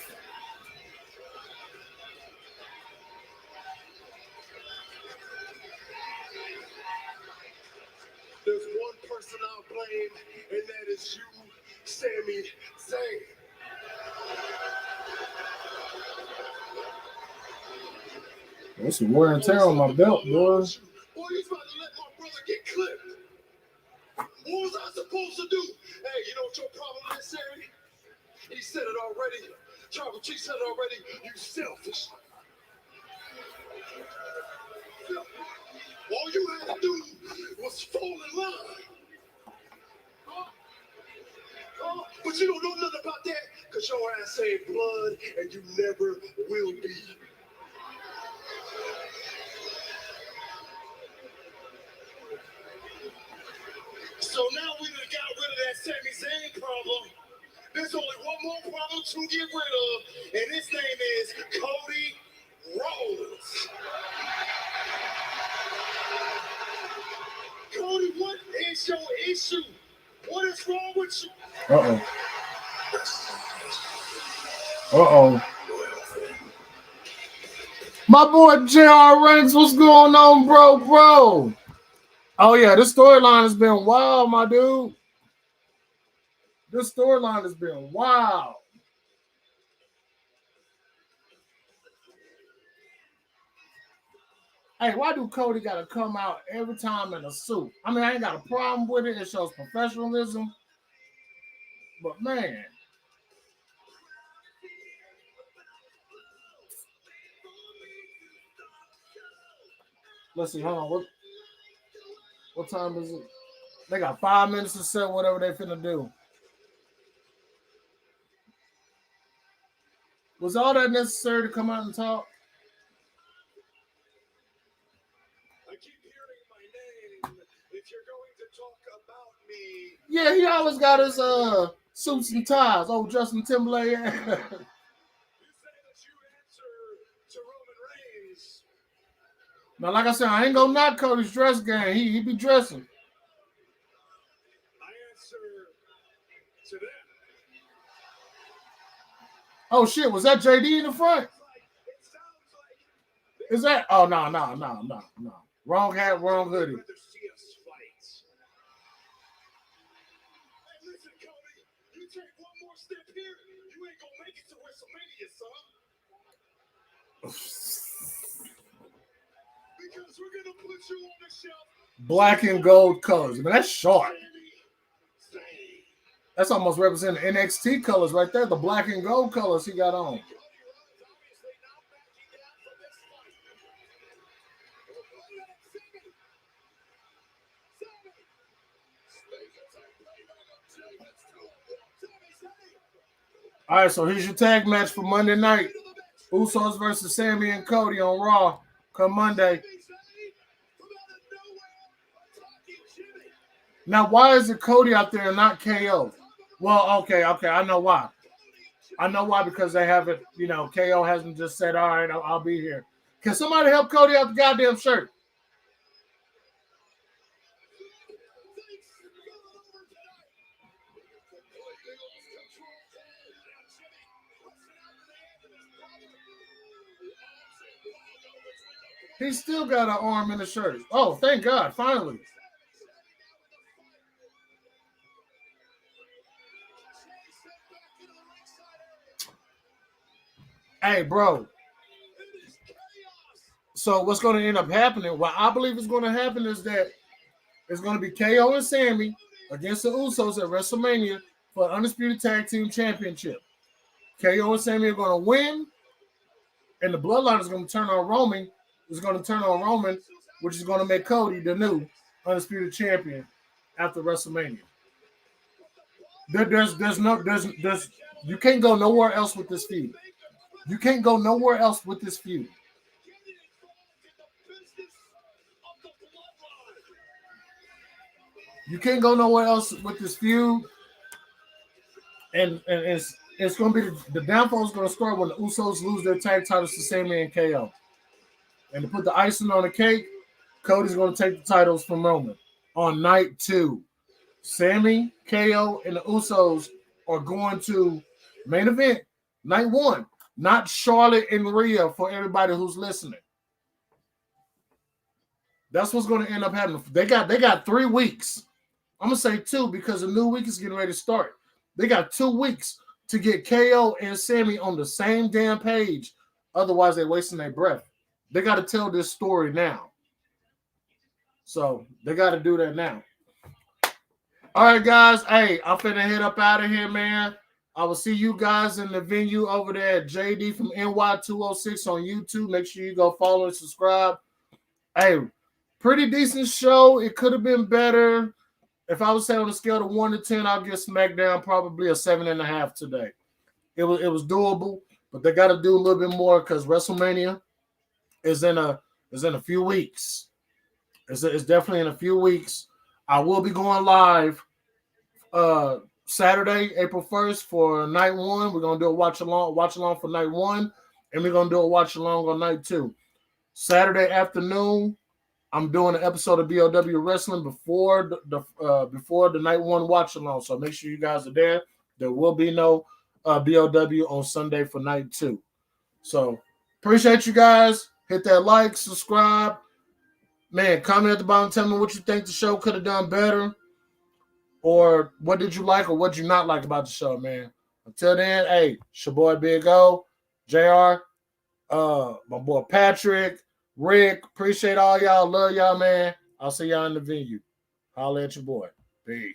There's one person I blame, and that is you, Sami Zayn. There's some wear and tear on my belt, boy. Boy, you about to let my brother get clipped. What was I supposed to do? Hey, you know what your problem is, Sami? He said it already. Tribal Chief said it already. You selfish. All you had to do was fall in line. But you don't know nothing about that because your ass ain't blood and you never will be. So now we done got rid of that Sami Zayn problem. There's only one more problem to get rid of, and his name is Cody Rhodes. Cody, what is your issue? What is wrong with you? My boy JR Ranks, what's going on, bro? Oh yeah, this storyline has been wild, my dude. This storyline has been wild. Hey, why do Cody gotta come out every time in a suit? I mean, I ain't got a problem with it. It shows professionalism. But man. Let's see, hold on. What time is it? They got 5 minutes to say whatever they finna do. Was all that necessary to come out and talk? I keep hearing my name. If you're going to talk about me. Yeah, he always got his suits and ties. Oh, Justin Timberlake. You say that you answer to Roman Reigns. Now, like I said, I ain't gonna knock Cody's dress game. He be dressing. I answer to them. Oh shit, was that JD in the front? It sounds like Is that? Oh no. Wrong hat, wrong hoodie. rather see us fight. Hey, listen, Cody. You take one more step here, you ain't gonna make it to WrestleMania, son. Because we're gonna put you on the shelf. Black and gold colors. Man, that's sharp. That's almost representing NXT colors right there. The black and gold colors he got on. All right, so here's your tag match for Monday night. Usos versus Sammy and Cody on Raw come Monday. Now, why is it Cody out there and not KO? Well, okay, I know why. I know why, because they haven't, KO hasn't just said, all right, I'll be here. Can somebody help Cody out the goddamn shirt? He's still got an arm in the shirt. Oh, thank God, finally. Hey, bro. So what's going to end up happening? What I believe is going to happen is that it's going to be KO and Sammy against the Usos at WrestleMania for Undisputed Tag Team Championship. KO and Sammy are going to win, and the Bloodline is going to turn on Roman. Which is going to make Cody the new Undisputed Champion after WrestleMania. You can't go nowhere else with this feud. You can't go nowhere else with this feud. You can't go nowhere else with this feud. And it's going to be the downfall is going to start when the Usos lose their tag titles to Sammy and KO. And to put the icing on the cake, Cody's going to take the titles from Roman on night 2. Sammy, KO, and the Usos are going to main event night 1. Not Charlotte and Rhea for everybody who's listening. That's what's going to end up happening. They got 3 weeks. I'm going to say 2 because the new week is getting ready to start. They got 2 weeks to get KO and Sammy on the same damn page. Otherwise, they're wasting their breath. They got to tell this story now. So they got to do that now. All right, guys. Hey, I'm finna head up out of here, man. I will see you guys in the venue over there at JD from NY206 on YouTube. Make sure you go follow and subscribe. Hey, pretty decent show. It could have been better. If I was saying on a scale of 1 to 10, I'll give SmackDown probably a 7.5 today. It was doable, but they got to do a little bit more because WrestleMania is in a few weeks. It's definitely in a few weeks. I will be going live Saturday, April 1st for night 1. We're gonna do a watch along for night 1, and we're gonna do a watch along on night 2. Saturday afternoon, I'm doing an episode of BOW Wrestling before the night 1 watch along. So make sure you guys are there. There will be no BOW on Sunday for night 2. So appreciate you guys. Hit that like, subscribe. Man, comment at the bottom. Tell me what you think the show could have done better. Or what did you like or what did you not like about the show, man. Until then, hey, it's your boy BiggOh, JR, my boy Patrick, Rick. Appreciate all y'all. Love y'all, man. I'll see y'all in the venue. Holla at your boy. Peace.